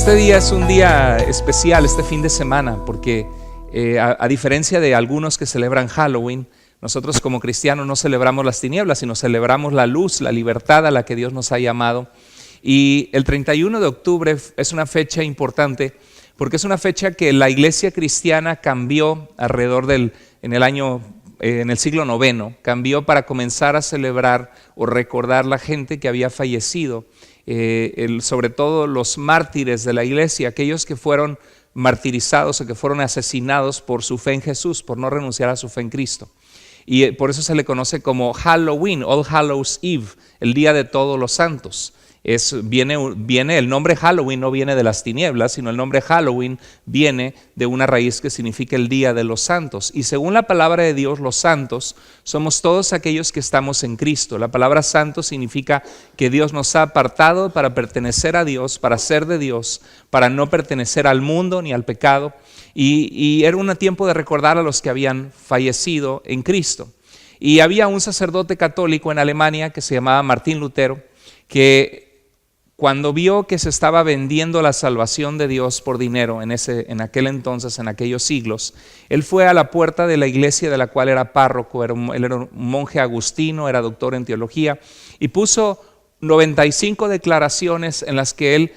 Este día es un día especial, este fin de semana, porque a diferencia de algunos que celebran Halloween, nosotros como cristianos no celebramos las tinieblas, sino celebramos la luz, la libertad a la que Dios nos ha llamado. Y el 31 de octubre es una fecha importante, porque es una fecha que la iglesia cristiana cambió alrededor en el siglo IX, cambió para comenzar a celebrar o recordar la gente que había fallecido, sobre todo los mártires de la iglesia, aquellos que fueron martirizados o que fueron asesinados por su fe en Jesús, por no renunciar a su fe en Cristo. Y por eso se le conoce como Halloween, All Hallows Eve, el Día de Todos los Santos. Viene el nombre Halloween, no viene de las tinieblas, sino el nombre Halloween viene de una raíz que significa el Día de los Santos. Y según la palabra de Dios, los santos somos todos aquellos que estamos en Cristo. La palabra santo significa que Dios nos ha apartado para pertenecer a Dios, para ser de Dios, para no pertenecer al mundo ni al pecado. Y era un tiempo de recordar a los que habían fallecido en Cristo. Y había un sacerdote católico en Alemania que se llamaba Martín Lutero, que cuando vio que se estaba vendiendo la salvación de Dios por dinero en aquel entonces, en aquellos siglos, él fue a la puerta de la iglesia de la cual era párroco. Él era un monje agustino, era doctor en teología, y puso 95 declaraciones en las que él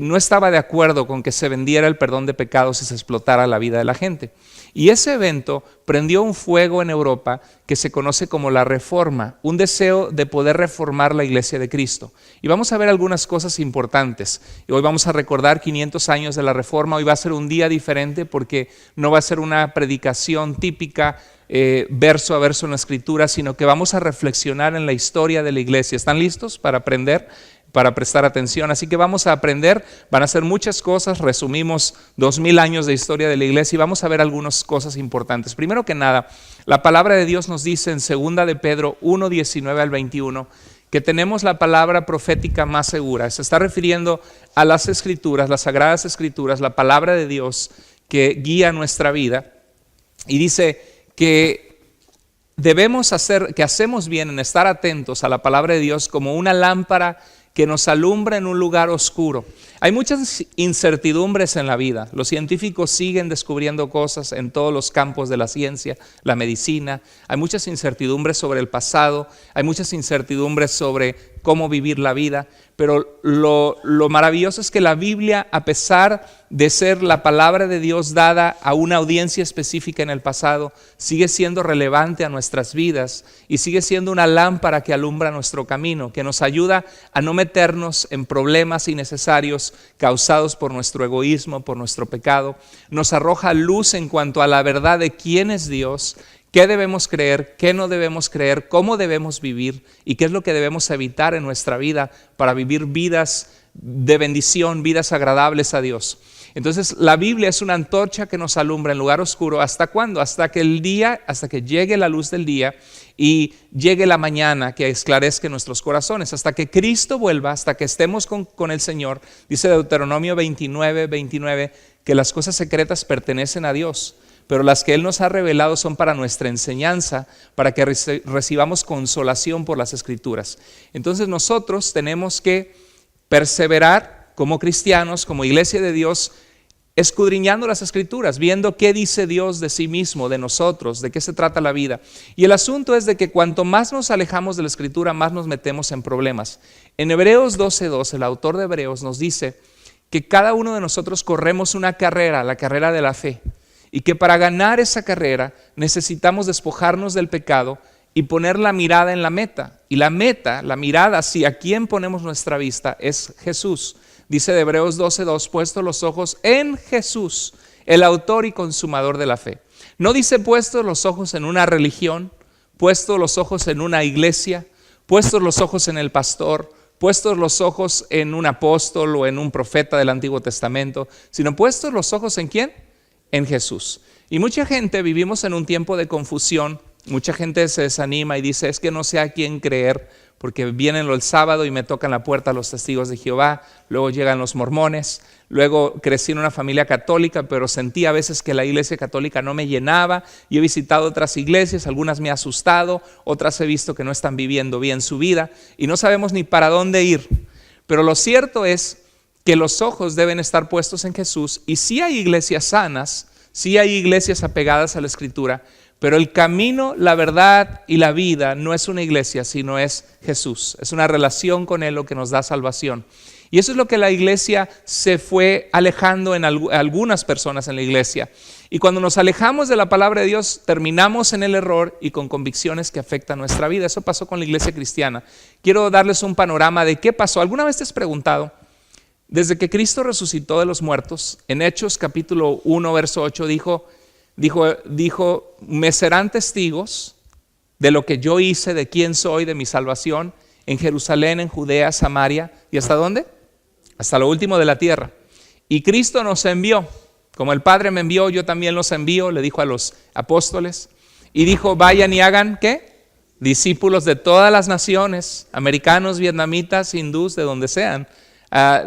no estaba de acuerdo con que se vendiera el perdón de pecados y se explotara la vida de la gente. Y ese evento prendió un fuego en Europa que se conoce como la Reforma, un deseo de poder reformar la Iglesia de Cristo. Y vamos a ver algunas cosas importantes. Y hoy vamos a recordar 500 años de la Reforma. Hoy va a ser un día diferente porque no va a ser una predicación típica verso a verso en la Escritura, sino que vamos a reflexionar en la historia de la Iglesia. ¿Están listos para aprender? Para prestar atención, así que vamos a aprender, van a ser muchas cosas, resumimos 2000 años de historia de la iglesia y vamos a ver algunas cosas importantes. Primero que nada, la palabra de Dios nos dice en 2 de Pedro 1, 19 al 21, que tenemos la palabra profética más segura. Se está refiriendo a las escrituras, las sagradas escrituras, la palabra de Dios que guía nuestra vida, y dice que hacemos bien en estar atentos a la palabra de Dios como una lámpara que nos alumbra en un lugar oscuro. Hay muchas incertidumbres en la vida. Los científicos siguen descubriendo cosas en todos los campos de la ciencia, la medicina. Hay muchas incertidumbres sobre el pasado, hay muchas incertidumbres sobre cómo vivir la vida, pero lo maravilloso es que la Biblia, a pesar de ser la palabra de Dios dada a una audiencia específica en el pasado, sigue siendo relevante a nuestras vidas y sigue siendo una lámpara que alumbra nuestro camino, que nos ayuda a no meternos en problemas innecesarios causados por nuestro egoísmo, por nuestro pecado. Nos arroja luz en cuanto a la verdad de quién es Dios, qué debemos creer, qué no debemos creer, cómo debemos vivir y qué es lo que debemos evitar en nuestra vida para vivir vidas de bendición, vidas agradables a Dios. Entonces la Biblia es una antorcha que nos alumbra en lugar oscuro. ¿Hasta cuándo? Hasta que llegue la luz del día y llegue la mañana que esclarezca nuestros corazones, hasta que Cristo vuelva, hasta que estemos con el Señor. Dice Deuteronomio 29, que las cosas secretas pertenecen a Dios, pero las que Él nos ha revelado son para nuestra enseñanza, para que recibamos consolación por las Escrituras. Entonces nosotros tenemos que perseverar como cristianos, como iglesia de Dios, escudriñando las Escrituras, viendo qué dice Dios de sí mismo, de nosotros, de qué se trata la vida. Y el asunto es de que cuanto más nos alejamos de la Escritura, más nos metemos en problemas. En Hebreos 12:2, el autor de Hebreos nos dice que cada uno de nosotros corremos una carrera, la carrera de la fe, y que para ganar esa carrera necesitamos despojarnos del pecado y poner la mirada en la meta. Y la meta, la mirada hacia quién ponemos nuestra vista es Jesús. Dice de Hebreos 12:2, puestos los ojos en Jesús, el autor y consumador de la fe. No dice puestos los ojos en una religión, puestos los ojos en una iglesia, puestos los ojos en el pastor, puestos los ojos en un apóstol o en un profeta del Antiguo Testamento, sino puestos los ojos ¿en quién? En Jesús. Y mucha gente vivimos en un tiempo de confusión. Mucha gente se desanima y dice, es que no sé a quién creer, porque vienen el sábado y me tocan la puerta los testigos de Jehová, luego llegan los mormones, luego crecí en una familia católica, pero sentí a veces que la iglesia católica no me llenaba, y he visitado otras iglesias, algunas me han asustado, otras he visto que no están viviendo bien su vida, y no sabemos ni para dónde ir. Pero lo cierto es que los ojos deben estar puestos en Jesús. Y sí hay iglesias sanas, sí hay iglesias apegadas a la Escritura, pero el camino, la verdad y la vida no es una iglesia, sino es Jesús. Es una relación con Él lo que nos da salvación. Y eso es lo que la iglesia se fue alejando en algunas personas en la iglesia. Y cuando nos alejamos de la palabra de Dios, terminamos en el error y con convicciones que afectan nuestra vida. Eso pasó con la iglesia cristiana. Quiero darles un panorama de qué pasó. ¿Alguna vez te has preguntado? Desde que Cristo resucitó de los muertos, en Hechos capítulo 1, verso 8, dijo, me serán testigos de lo que yo hice, de quién soy, de mi salvación, en Jerusalén, en Judea, Samaria, ¿y hasta dónde? Hasta lo último de la tierra. Y Cristo nos envió, como el Padre me envió, yo también los envío, le dijo a los apóstoles, y dijo, vayan y hagan, ¿qué? Discípulos de todas las naciones, americanos, vietnamitas, hindús, de donde sean.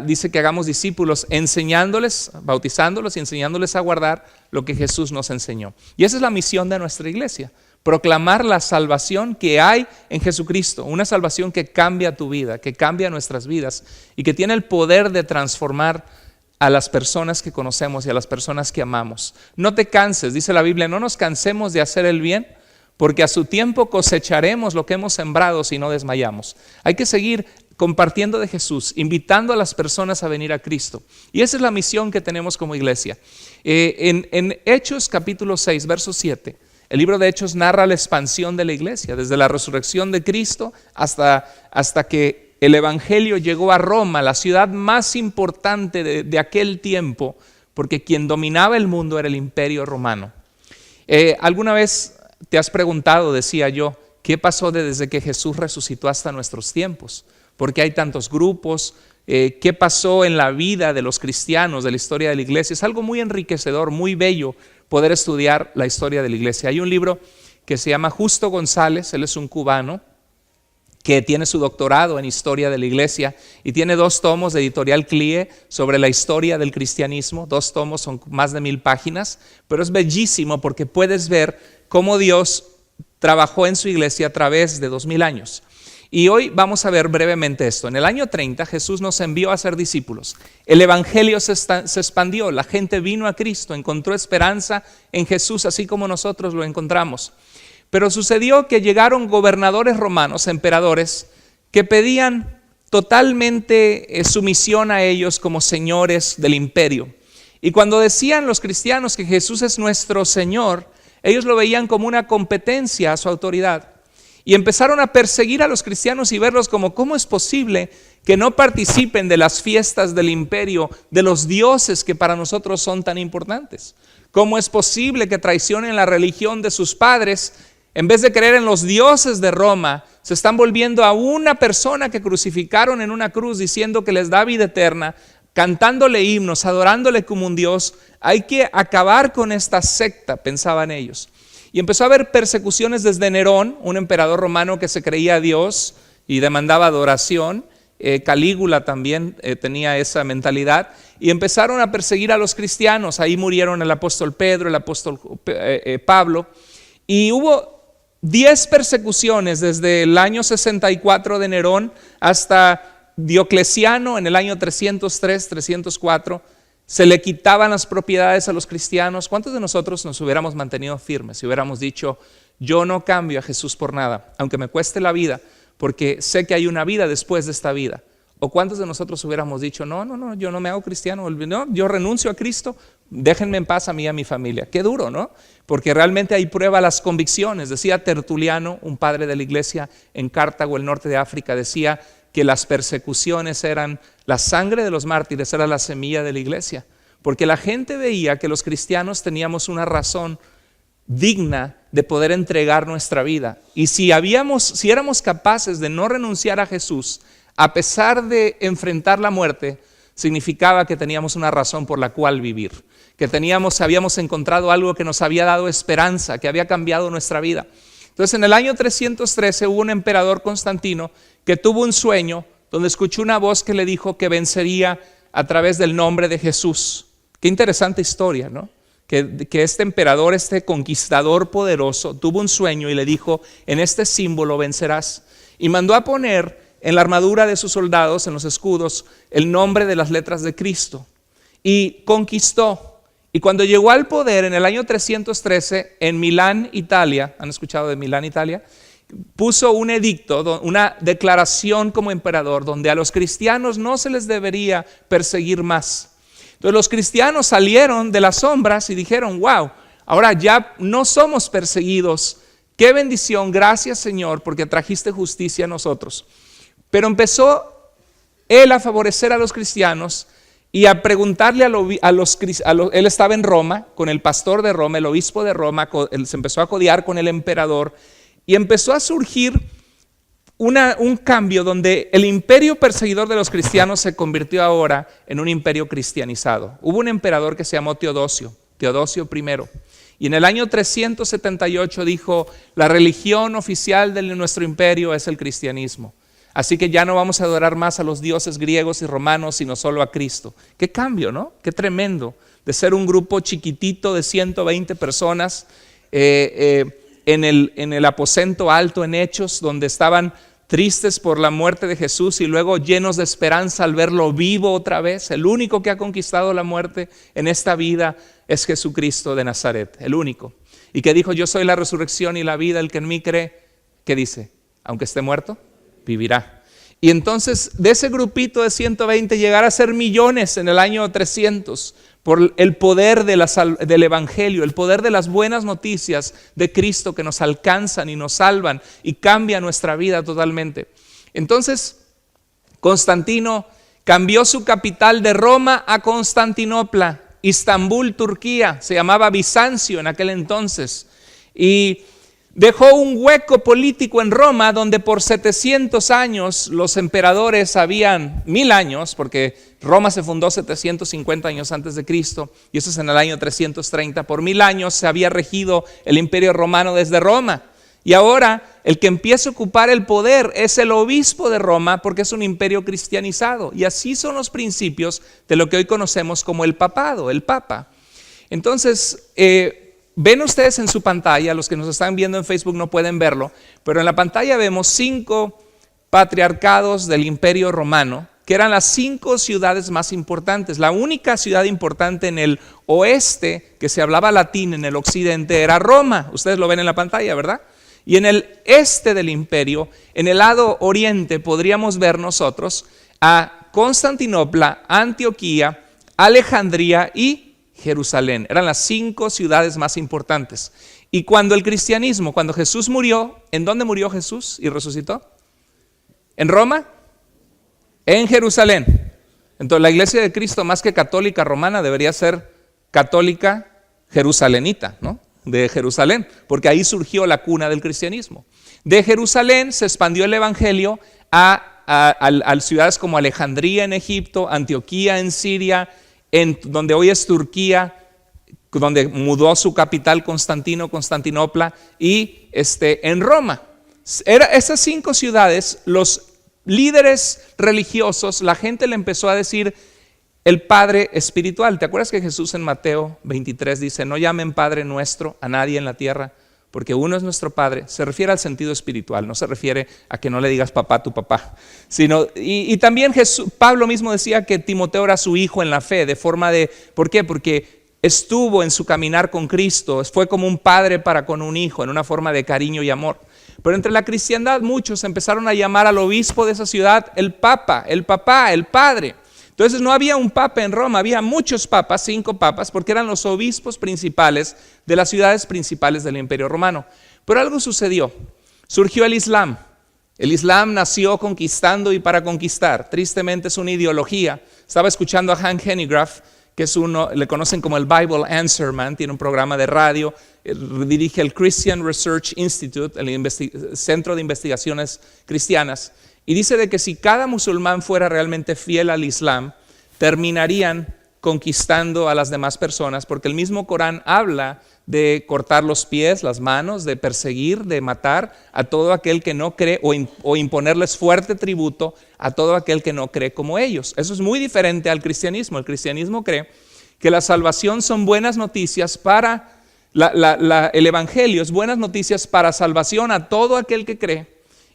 Dice que hagamos discípulos, enseñándoles, bautizándolos y enseñándoles a guardar lo que Jesús nos enseñó. Y esa es la misión de nuestra iglesia, proclamar la salvación que hay en Jesucristo, una salvación que cambia tu vida, que cambia nuestras vidas y que tiene el poder de transformar a las personas que conocemos y a las personas que amamos. No te canses, dice la Biblia, no nos cansemos de hacer el bien, porque a su tiempo cosecharemos lo que hemos sembrado si no desmayamos. Hay que seguir compartiendo de Jesús, invitando a las personas a venir a Cristo. Y esa es la misión que tenemos como iglesia. En Hechos capítulo 6, verso 7, el libro de Hechos narra la expansión de la iglesia, desde la resurrección de Cristo hasta que el evangelio llegó a Roma, la ciudad más importante de aquel tiempo, porque quien dominaba el mundo era el imperio romano. ¿Alguna vez te has preguntado, decía yo, qué pasó desde que Jesús resucitó hasta nuestros tiempos? ¿Por qué hay tantos grupos? ¿Qué pasó en la vida de los cristianos, de la historia de la iglesia? Es algo muy enriquecedor, muy bello poder estudiar la historia de la iglesia. Hay un libro que se llama Justo González, él es un cubano que tiene su doctorado en historia de la iglesia y tiene 2 tomos de Editorial CLIE sobre la historia del cristianismo. 2 tomos, son más de 1000 páginas, pero es bellísimo porque puedes ver cómo Dios trabajó en su iglesia a través de 2000 años. Y hoy vamos a ver brevemente esto. En el año 30 Jesús nos envió a ser discípulos. El evangelio se expandió, la gente vino a Cristo, encontró esperanza en Jesús así como nosotros lo encontramos. Pero sucedió que llegaron gobernadores romanos, emperadores, que pedían totalmente sumisión a ellos como señores del imperio. Y cuando decían los cristianos que Jesús es nuestro Señor, ellos lo veían como una competencia a su autoridad. Y empezaron a perseguir a los cristianos y verlos como ¿cómo es posible que no participen de las fiestas del imperio, de los dioses que para nosotros son tan importantes? ¿Cómo es posible que traicionen la religión de sus padres? En vez de creer en los dioses de Roma, se están volviendo a una persona que crucificaron en una cruz diciendo que les da vida eterna, cantándole himnos, adorándole como un Dios. Hay que acabar con esta secta, pensaban ellos. Y empezó a haber persecuciones desde Nerón, un emperador romano que se creía Dios y demandaba adoración. Calígula también tenía esa mentalidad. Y empezaron a perseguir a los cristianos. Ahí murieron el apóstol Pedro, el apóstol Pablo. Y hubo 10 persecuciones desde el año 64 de Nerón hasta Diocleciano en el año 303, 304. Se le quitaban las propiedades a los cristianos. ¿Cuántos de nosotros nos hubiéramos mantenido firmes si hubiéramos dicho, yo no cambio a Jesús por nada, aunque me cueste la vida, porque sé que hay una vida después de esta vida? ¿O cuántos de nosotros hubiéramos dicho, no, yo no me hago cristiano, no, yo renuncio a Cristo, déjenme en paz a mí y a mi familia? Qué duro, ¿no? Porque realmente hay prueba las convicciones. Decía Tertuliano, un padre de la iglesia en Cartago, el norte de África, decía que las persecuciones eran la sangre de los mártires, era la semilla de la iglesia, porque la gente veía que los cristianos teníamos una razón digna de poder entregar nuestra vida, y si éramos capaces de no renunciar a Jesús a pesar de enfrentar la muerte, significaba que teníamos una razón por la cual vivir, que habíamos encontrado algo que nos había dado esperanza, que había cambiado nuestra vida. Entonces en el año 313 hubo un emperador, Constantino, que tuvo un sueño donde escuchó una voz que le dijo que vencería a través del nombre de Jesús. Qué interesante historia, ¿no? Que este emperador, este conquistador poderoso, tuvo un sueño y le dijo, en este símbolo vencerás. Y mandó a poner en la armadura de sus soldados, en los escudos, el nombre de las letras de Cristo. Y conquistó. Y cuando llegó al poder en el año 313 en Milán, Italia, ¿han escuchado de Milán, Italia? Puso un edicto, una declaración como emperador, donde a los cristianos no se les debería perseguir más. Entonces los cristianos salieron de las sombras y dijeron, wow, ahora ya no somos perseguidos. Qué bendición, gracias Señor, porque trajiste justicia a nosotros. Pero empezó él a favorecer a los cristianos y a preguntarle él estaba en Roma, con el pastor de Roma, el obispo de Roma, él se empezó a codiar con el emperador y empezó a surgir un cambio donde el imperio perseguidor de los cristianos se convirtió ahora en un imperio cristianizado. Hubo un emperador que se llamó Teodosio I, y en el año 378 dijo, la religión oficial de nuestro imperio es el cristianismo. Así que ya no vamos a adorar más a los dioses griegos y romanos, sino solo a Cristo. Qué cambio, ¿no? Qué tremendo. De ser un grupo chiquitito de 120 personas en el aposento alto en Hechos, donde estaban tristes por la muerte de Jesús y luego llenos de esperanza al verlo vivo otra vez. El único que ha conquistado la muerte en esta vida es Jesucristo de Nazaret, el único. Y que dijo, yo soy la resurrección y la vida, el que en mí cree, ¿qué dice? Aunque esté muerto, vivirá. Y entonces de ese grupito de 120 llegar a ser millones en el año 300 por el poder del evangelio, el poder de las buenas noticias de Cristo que nos alcanzan y nos salvan y cambian nuestra vida totalmente. Entonces Constantino cambió su capital de Roma a Constantinopla, Istambul, Turquía, se llamaba Bizancio en aquel entonces, y dejó un hueco político en Roma donde por 700 años los emperadores habían 1000 años, porque Roma se fundó 750 años antes de Cristo, y eso es en el año 330. Por 1000 años se había regido el imperio romano desde Roma. Y ahora el que empieza a ocupar el poder es el obispo de Roma, porque es un imperio cristianizado. Y así son los principios de lo que hoy conocemos como el papado, el papa. Entonces, ven ustedes en su pantalla, los que nos están viendo en Facebook no pueden verlo, pero en la pantalla vemos 5 patriarcados del Imperio Romano, que eran las 5 ciudades más importantes. La única ciudad importante en el oeste que se hablaba latín en el occidente era Roma. Ustedes lo ven en la pantalla, ¿verdad? Y en el este del imperio, en el lado oriente, podríamos ver nosotros a Constantinopla, Antioquía, Alejandría y Jerusalén. Eran las 5 ciudades más importantes. Y cuando el cristianismo, cuando Jesús murió, ¿en dónde murió Jesús y resucitó? ¿En Roma? En Jerusalén. Entonces la iglesia de Cristo, más que católica romana, debería ser católica jerusalenita, ¿no? De Jerusalén, porque ahí surgió la cuna del cristianismo. De Jerusalén se expandió el evangelio a ciudades como Alejandría en Egipto, Antioquía en Siria, donde hoy es Turquía, donde mudó su capital Constantinopla, y en Roma. Esas 5 ciudades, los líderes religiosos, la gente le empezó a decir el Padre espiritual. ¿Te acuerdas que Jesús en Mateo 23 dice, no llamen Padre nuestro a nadie en la tierra, porque uno es nuestro Padre? Se refiere al sentido espiritual, no se refiere a que no le digas papá a tu papá, sino, y también Pablo mismo decía que Timoteo era su hijo en la fe, de forma de, ¿por qué? Porque estuvo en su caminar con Cristo, fue como un padre para con un hijo, en una forma de cariño y amor. Pero entre la cristiandad muchos empezaron a llamar al obispo de esa ciudad el papa, el papá, el padre. Entonces no había un papa en Roma, había muchos papas, 5 papas, porque eran los obispos principales de las ciudades principales del Imperio Romano. Pero algo sucedió, surgió el Islam. El Islam nació conquistando y para conquistar. Tristemente es una ideología. Estaba escuchando a Hank Hanegraaff, que es le conocen como el Bible Answer Man, tiene un programa de radio, dirige el Christian Research Institute, el Centro de Investigaciones Cristianas, y dice de que si cada musulmán fuera realmente fiel al Islam, terminarían conquistando a las demás personas, porque el mismo Corán habla de cortar los pies, las manos, de perseguir, de matar a todo aquel que no cree, o imponerles fuerte tributo a todo aquel que no cree como ellos. Eso es muy diferente al cristianismo. El cristianismo cree que la salvación son buenas noticias para, el evangelio es buenas noticias para salvación a todo aquel que cree,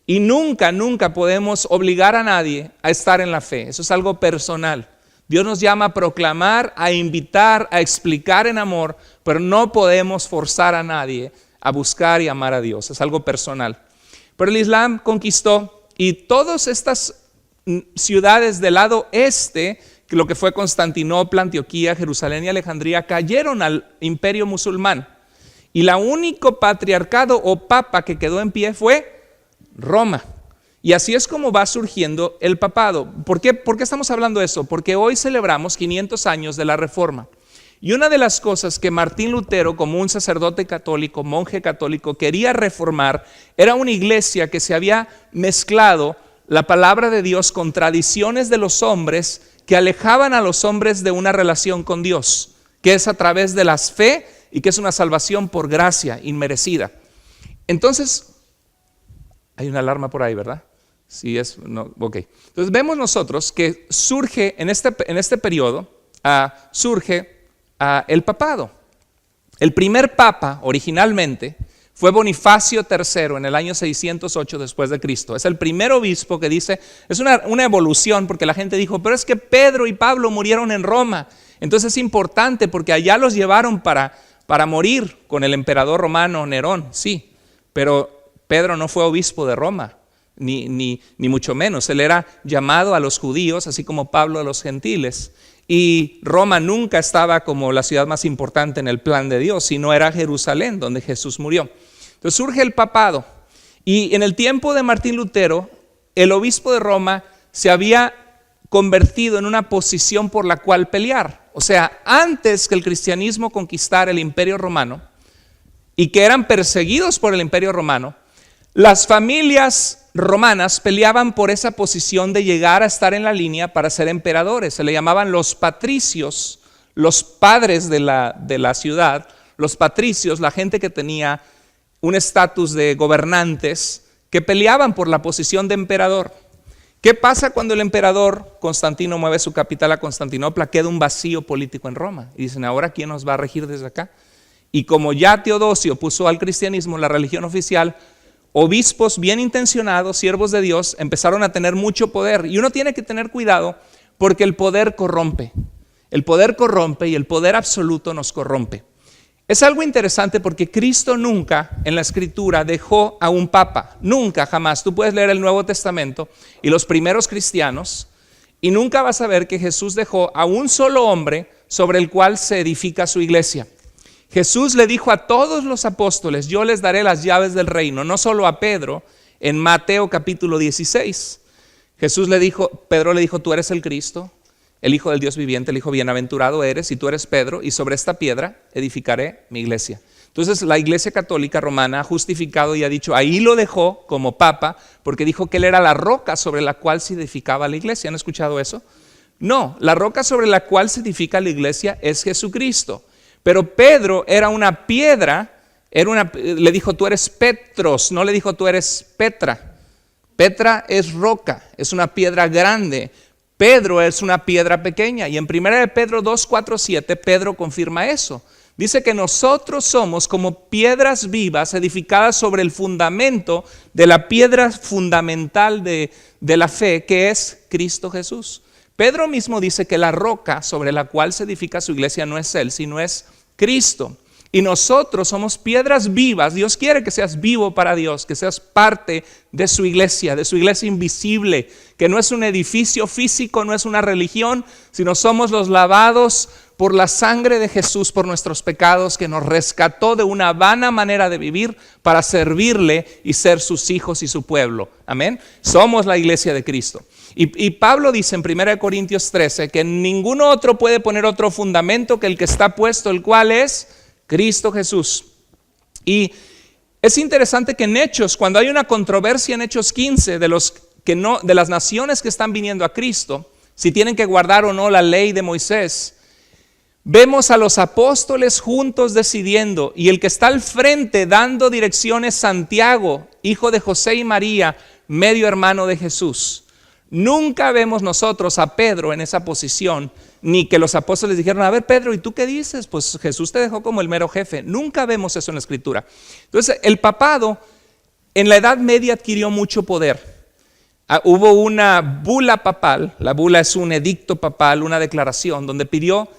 Y nunca podemos obligar a nadie a estar en la fe. Eso es algo personal. Dios nos llama a proclamar, a invitar, a explicar en amor, pero no podemos forzar a nadie a buscar y amar a Dios. Es algo personal. Pero el Islam conquistó, y todas estas ciudades del lado este, lo que fue Constantinopla, Antioquía, Jerusalén y Alejandría, cayeron al imperio musulmán. Y el único patriarcado o papa que quedó en pie fue Roma. Y así es como va surgiendo el papado. ¿Por qué estamos hablando de eso? Porque hoy celebramos 500 años de la Reforma. Y una de las cosas que Martín Lutero, como un sacerdote católico, monje católico, quería reformar, era una iglesia que se había mezclado la palabra de Dios con tradiciones de los hombres que alejaban a los hombres de una relación con Dios, que es a través de la fe y que es una salvación por gracia inmerecida. Entonces, hay una alarma por ahí, ¿verdad? Sí, no, ok. Entonces vemos nosotros que surge en este periodo, surge el papado. El primer papa originalmente fue Bonifacio III en el año 608 después de Cristo. Es el primer obispo que dice, es una evolución, porque la gente dijo, pero es que Pedro y Pablo murieron en Roma. Entonces es importante porque allá los llevaron para morir con el emperador romano Nerón, sí, pero Pedro no fue obispo de Roma, ni mucho menos. Él era llamado a los judíos, así como Pablo a los gentiles. Y Roma nunca estaba como la ciudad más importante en el plan de Dios, sino era Jerusalén, donde Jesús murió. Entonces surge el papado. Y en el tiempo de Martín Lutero, el obispo de Roma se había convertido en una posición por la cual pelear. O sea, antes que el cristianismo conquistara el imperio romano y que eran perseguidos por el imperio romano, las familias romanas peleaban por esa posición de llegar a estar en la línea para ser emperadores. Se le llamaban los patricios, los padres de la ciudad, los patricios, la gente que tenía un estatus de gobernantes, que peleaban por la posición de emperador. ¿Qué pasa cuando el emperador Constantino mueve su capital a Constantinopla? Queda un vacío político en Roma. Y dicen, ¿ahora quién nos va a regir desde acá? Y como ya Teodosio puso al cristianismo la religión oficial, obispos bien intencionados, siervos de Dios, empezaron a tener mucho poder. Y uno tiene que tener cuidado porque el poder corrompe. El poder corrompe y el poder absoluto nos corrompe. Es algo interesante porque Cristo nunca en la Escritura dejó a un papa. Nunca, jamás. Tú puedes leer el Nuevo Testamento y los primeros cristianos y nunca vas a ver que Jesús dejó a un solo hombre sobre el cual se edifica su iglesia. Jesús le dijo a todos los apóstoles, yo les daré las llaves del reino, no solo a Pedro, en Mateo capítulo 16. Pedro le dijo, tú eres el Cristo, el Hijo del Dios viviente. Le dijo, bienaventurado eres, y tú eres Pedro, y sobre esta piedra edificaré mi iglesia. Entonces la Iglesia Católica Romana ha justificado y ha dicho, ahí lo dejó como papa, porque dijo que él era la roca sobre la cual se edificaba la iglesia. ¿Han escuchado eso? No, la roca sobre la cual se edifica la iglesia es Jesucristo. Pero Pedro era una piedra, le dijo tú eres Petros, no le dijo tú eres Petra. Petra es roca, es una piedra grande. Pedro es una piedra pequeña. Y en 1 de Pedro 2, 4, 7, Pedro confirma eso. Dice que nosotros somos como piedras vivas edificadas sobre el fundamento de la piedra fundamental de la fe, que es Cristo Jesús. Pedro mismo dice que la roca sobre la cual se edifica su iglesia no es él, sino es Cristo. Y nosotros somos piedras vivas. Dios quiere que seas vivo para Dios, que seas parte de su iglesia invisible, que no es un edificio físico, no es una religión, sino somos los lavados por la sangre de Jesús por nuestros pecados, que nos rescató de una vana manera de vivir para servirle y ser sus hijos y su pueblo. Amén. Somos la iglesia de Cristo. Y Pablo dice en 1 Corintios 13 que ningún otro puede poner otro fundamento que el que está puesto, el cual es Cristo Jesús. Y es interesante que en Hechos, cuando hay una controversia en Hechos 15 de las naciones que están viniendo a Cristo, si tienen que guardar o no la ley de Moisés, vemos a los apóstoles juntos decidiendo, y el que está al frente dando direcciones, Santiago, hijo de José y María, medio hermano de Jesús. Nunca vemos nosotros a Pedro en esa posición, ni que los apóstoles dijeron, a ver Pedro, ¿y tú qué dices? Pues Jesús te dejó como el mero jefe. Nunca vemos eso en la Escritura. Entonces el papado en la Edad Media adquirió mucho poder. Hubo una bula papal, la bula es un edicto papal, una declaración donde pidió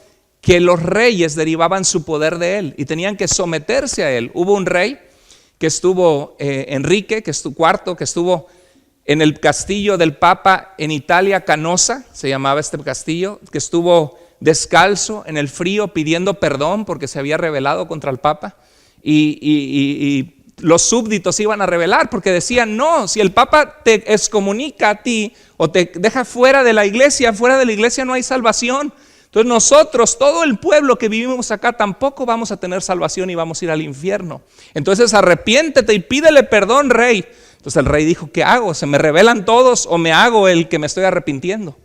que los reyes derivaban su poder de él y tenían que someterse a él. Hubo un rey que estuvo, Enrique, IV, que estuvo en el castillo del Papa en Italia, Canosa, se llamaba este castillo, que estuvo descalzo en el frío pidiendo perdón porque se había rebelado contra el Papa y los súbditos iban a rebelar porque decían, no, si el Papa te excomunica a ti o te deja fuera de la iglesia no hay salvación. Entonces nosotros, todo el pueblo que vivimos acá, tampoco vamos a tener salvación y vamos a ir al infierno. Entonces arrepiéntete y pídele perdón, rey. Entonces el rey dijo, ¿qué hago? ¿Se me rebelan todos o me hago el que me estoy arrepintiendo?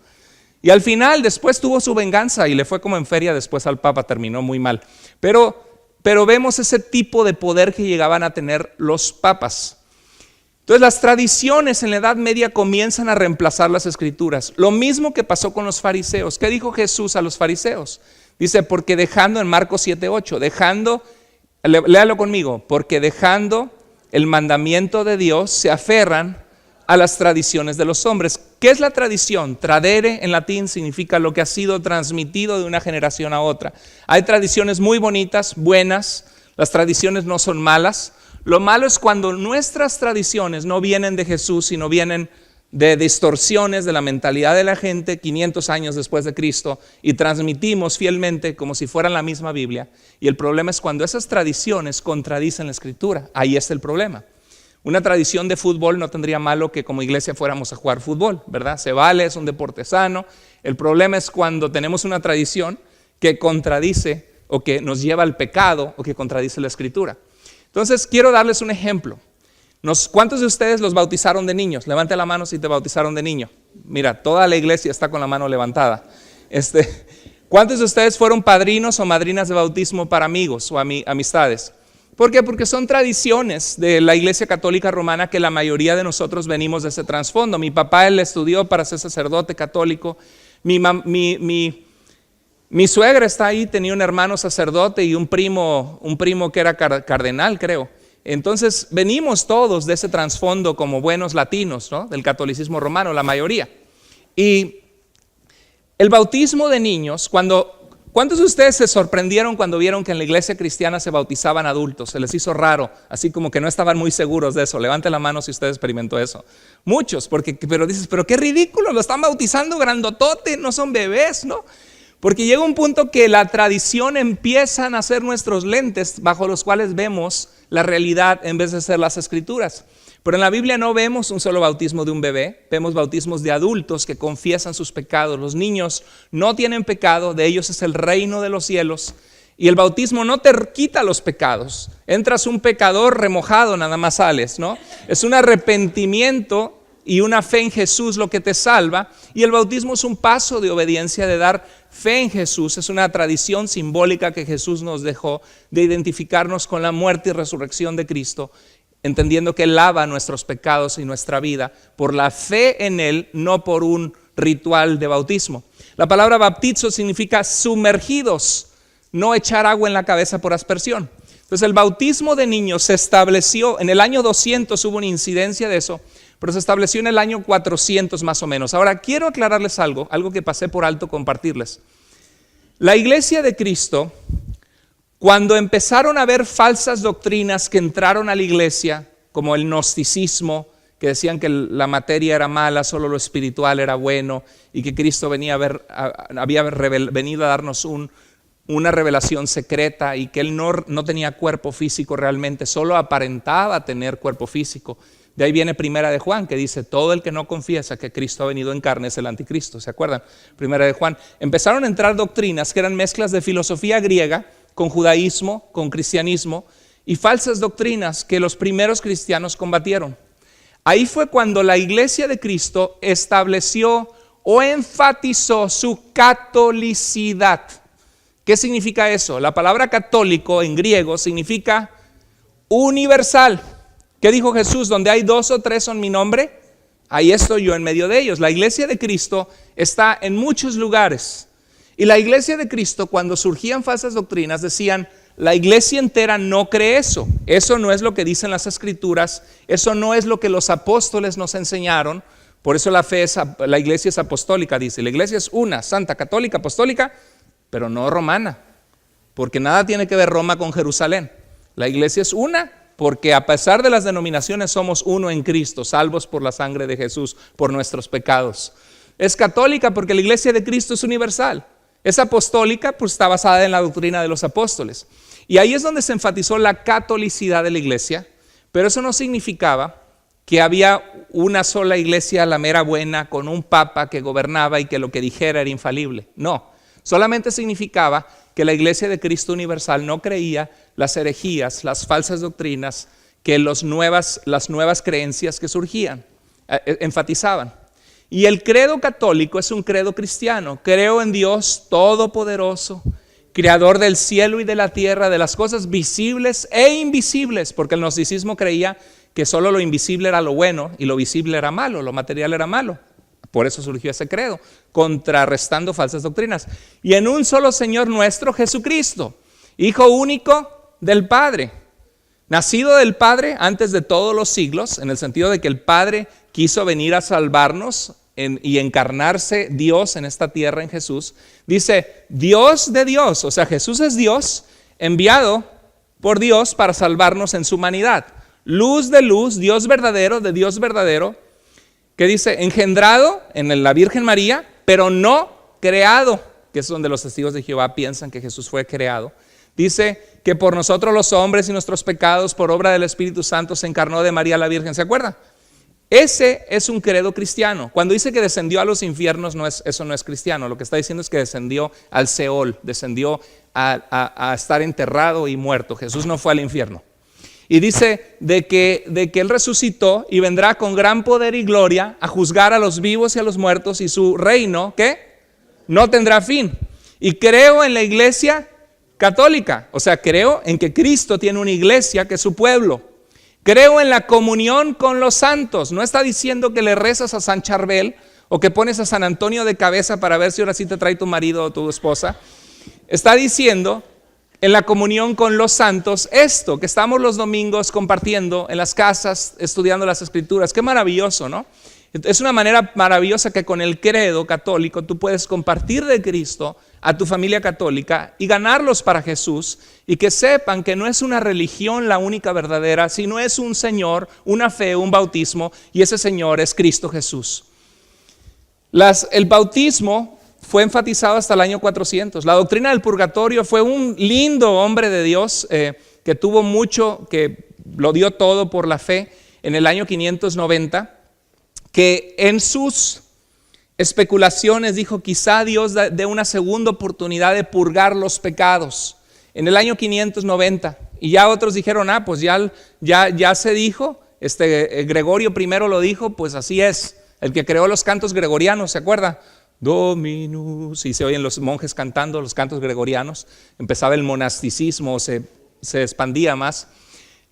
Y al final después tuvo su venganza y le fue como en feria después al Papa, terminó muy mal. Pero vemos ese tipo de poder que llegaban a tener los papas. Entonces las tradiciones en la Edad Media comienzan a reemplazar las escrituras. Lo mismo que pasó con los fariseos. ¿Qué dijo Jesús a los fariseos? Dice, porque dejando, en Marcos 7:8, léalo conmigo, porque dejando el mandamiento de Dios se aferran a las tradiciones de los hombres. ¿Qué es la tradición? Tradere en latín significa lo que ha sido transmitido de una generación a otra. Hay tradiciones muy bonitas, buenas, las tradiciones no son malas. Lo malo es cuando nuestras tradiciones no vienen de Jesús, sino vienen de distorsiones de la mentalidad de la gente 500 años después de Cristo y transmitimos fielmente como si fueran la misma Biblia. Y el problema es cuando esas tradiciones contradicen la Escritura. Ahí está el problema. Una tradición de fútbol no tendría malo que como iglesia fuéramos a jugar fútbol, ¿verdad? Se vale, es un deporte sano. El problema es cuando tenemos una tradición que contradice o que nos lleva al pecado o que contradice la Escritura. Entonces quiero darles un ejemplo. ¿Cuántos de ustedes los bautizaron de niños? Levante la mano si te bautizaron de niño. Mira, toda la iglesia está con la mano levantada. ¿Cuántos de ustedes fueron padrinos o madrinas de bautismo para amigos o amistades? ¿Por qué? Porque son tradiciones de la Iglesia Católica Romana que la mayoría de nosotros venimos de ese trasfondo. Mi papá, él estudió para ser sacerdote católico. Mi suegra está ahí, tenía un hermano sacerdote y un primo que era cardenal, creo. Entonces venimos todos de ese trasfondo como buenos latinos, ¿no? Del catolicismo romano, la mayoría. Y el bautismo de niños, ¿cuántos de ustedes se sorprendieron cuando vieron que en la iglesia cristiana se bautizaban adultos? Se les hizo raro, así como que no estaban muy seguros de eso. Levante la mano si usted experimentó eso. Muchos, pero dices, pero qué ridículo, lo están bautizando grandotote, no son bebés, ¿no? Porque llega un punto que la tradición empiezan a ser nuestros lentes bajo los cuales vemos la realidad en vez de ser las escrituras. Pero en la Biblia no vemos un solo bautismo de un bebé, vemos bautismos de adultos que confiesan sus pecados. Los niños no tienen pecado, de ellos es el reino de los cielos. Y el bautismo no te quita los pecados. Entras un pecador remojado, nada más sales, ¿no? Es un arrepentimiento y una fe en Jesús lo que te salva. Y el bautismo es un paso de obediencia, de dar fe en Jesús. Es una tradición simbólica que Jesús nos dejó de identificarnos con la muerte y resurrección de Cristo, entendiendo que Él lava nuestros pecados y nuestra vida por la fe en Él, no por un ritual de bautismo. La palabra baptizo significa sumergidos, no echar agua en la cabeza por aspersión. Entonces el bautismo de niños se estableció, en el año 200 hubo una incidencia de eso, pero se estableció en el año 400 más o menos. Ahora quiero aclararles algo que pasé por alto compartirles. La iglesia de Cristo, cuando empezaron a haber falsas doctrinas que entraron a la iglesia, como el gnosticismo, que decían que la materia era mala, solo lo espiritual era bueno, y que Cristo había venido a darnos una revelación secreta, y que Él no tenía cuerpo físico realmente, solo aparentaba tener cuerpo físico. De ahí viene Primera de Juan, que dice, todo el que no confiesa que Cristo ha venido en carne es el anticristo. ¿Se acuerdan? Primera de Juan. Empezaron a entrar doctrinas que eran mezclas de filosofía griega con judaísmo, con cristianismo, y falsas doctrinas que los primeros cristianos combatieron. Ahí fue cuando la iglesia de Cristo estableció o enfatizó su catolicidad. ¿Qué significa eso? La palabra católico en griego significa universal. ¿Qué dijo Jesús? Donde hay 2 o 3 son mi nombre, ahí estoy yo en medio de ellos. La iglesia de Cristo está en muchos lugares. Y la iglesia de Cristo, cuando surgían falsas doctrinas, decían, la iglesia entera no cree eso. Eso no es lo que dicen las escrituras, eso no es lo que los apóstoles nos enseñaron. Por eso la iglesia es apostólica, dice. La iglesia es una, santa, católica, apostólica, pero no romana, porque nada tiene que ver Roma con Jerusalén. La iglesia es una, porque a pesar de las denominaciones somos uno en Cristo, salvos por la sangre de Jesús, por nuestros pecados. Es católica porque la iglesia de Cristo es universal. Es apostólica, pues está basada en la doctrina de los apóstoles. Y ahí es donde se enfatizó la catolicidad de la iglesia, pero eso no significaba que había una sola iglesia, la mera buena, con un papa que gobernaba y que lo que dijera era infalible. No, solamente significaba que la iglesia de Cristo universal no creía las herejías, las falsas doctrinas, que las nuevas creencias que surgían enfatizaban. Y el credo católico es un credo cristiano. Creo en Dios Todopoderoso, Creador del cielo y de la tierra, de las cosas visibles e invisibles, porque el gnosticismo creía que solo lo invisible era lo bueno y lo visible era malo, lo material era malo. Por eso surgió ese credo, contrarrestando falsas doctrinas. Y en un solo Señor nuestro, Jesucristo, Hijo único del Padre, nacido del Padre antes de todos los siglos, en el sentido de que el Padre quiso venir a salvarnos y encarnarse Dios en esta tierra en Jesús. Dice, Dios de Dios, o sea, Jesús es Dios, enviado por Dios para salvarnos en su humanidad. Luz de luz, Dios verdadero, de Dios verdadero, que dice, engendrado en la Virgen María, pero no creado, que es donde los testigos de Jehová piensan que Jesús fue creado. Dice que por nosotros los hombres y nuestros pecados, por obra del Espíritu Santo, se encarnó de María la Virgen. ¿Se acuerdan? Ese es un credo cristiano. Cuando dice que descendió a los infiernos, eso no es cristiano. Lo que está diciendo es que descendió al Seol, descendió a estar enterrado y muerto. Jesús no fue al infierno. Y dice de que Él resucitó y vendrá con gran poder y gloria a juzgar a los vivos y a los muertos, y su reino, ¿qué? No tendrá fin. Y creo en la iglesia católica, o sea, creo en que Cristo tiene una iglesia que es su pueblo. Creo en la comunión con los santos. No está diciendo que le rezas a San Charbel o que pones a San Antonio de cabeza para ver si ahora sí te trae tu marido o tu esposa. Está diciendo en la comunión con los santos esto, que estamos los domingos compartiendo en las casas, estudiando las escrituras. Qué maravilloso, ¿no? Es una manera maravillosa que con el credo católico tú puedes compartir de Cristo a tu familia católica y ganarlos para Jesús, y que sepan que no es una religión la única verdadera, sino es un Señor, una fe, un bautismo, y ese Señor es Cristo Jesús. El bautismo fue enfatizado hasta el año 400. La doctrina del purgatorio fue un lindo hombre de Dios que tuvo mucho, que lo dio todo por la fe en el año 590, que en sus especulaciones dijo, quizá Dios dé una segunda oportunidad de purgar los pecados en el año 590, y ya otros dijeron, pues ya se dijo, Gregorio primero lo dijo, pues así es, el que creó los cantos gregorianos, ¿se acuerda? Dominus, y se oyen los monjes cantando los cantos gregorianos, empezaba el monasticismo, se expandía más.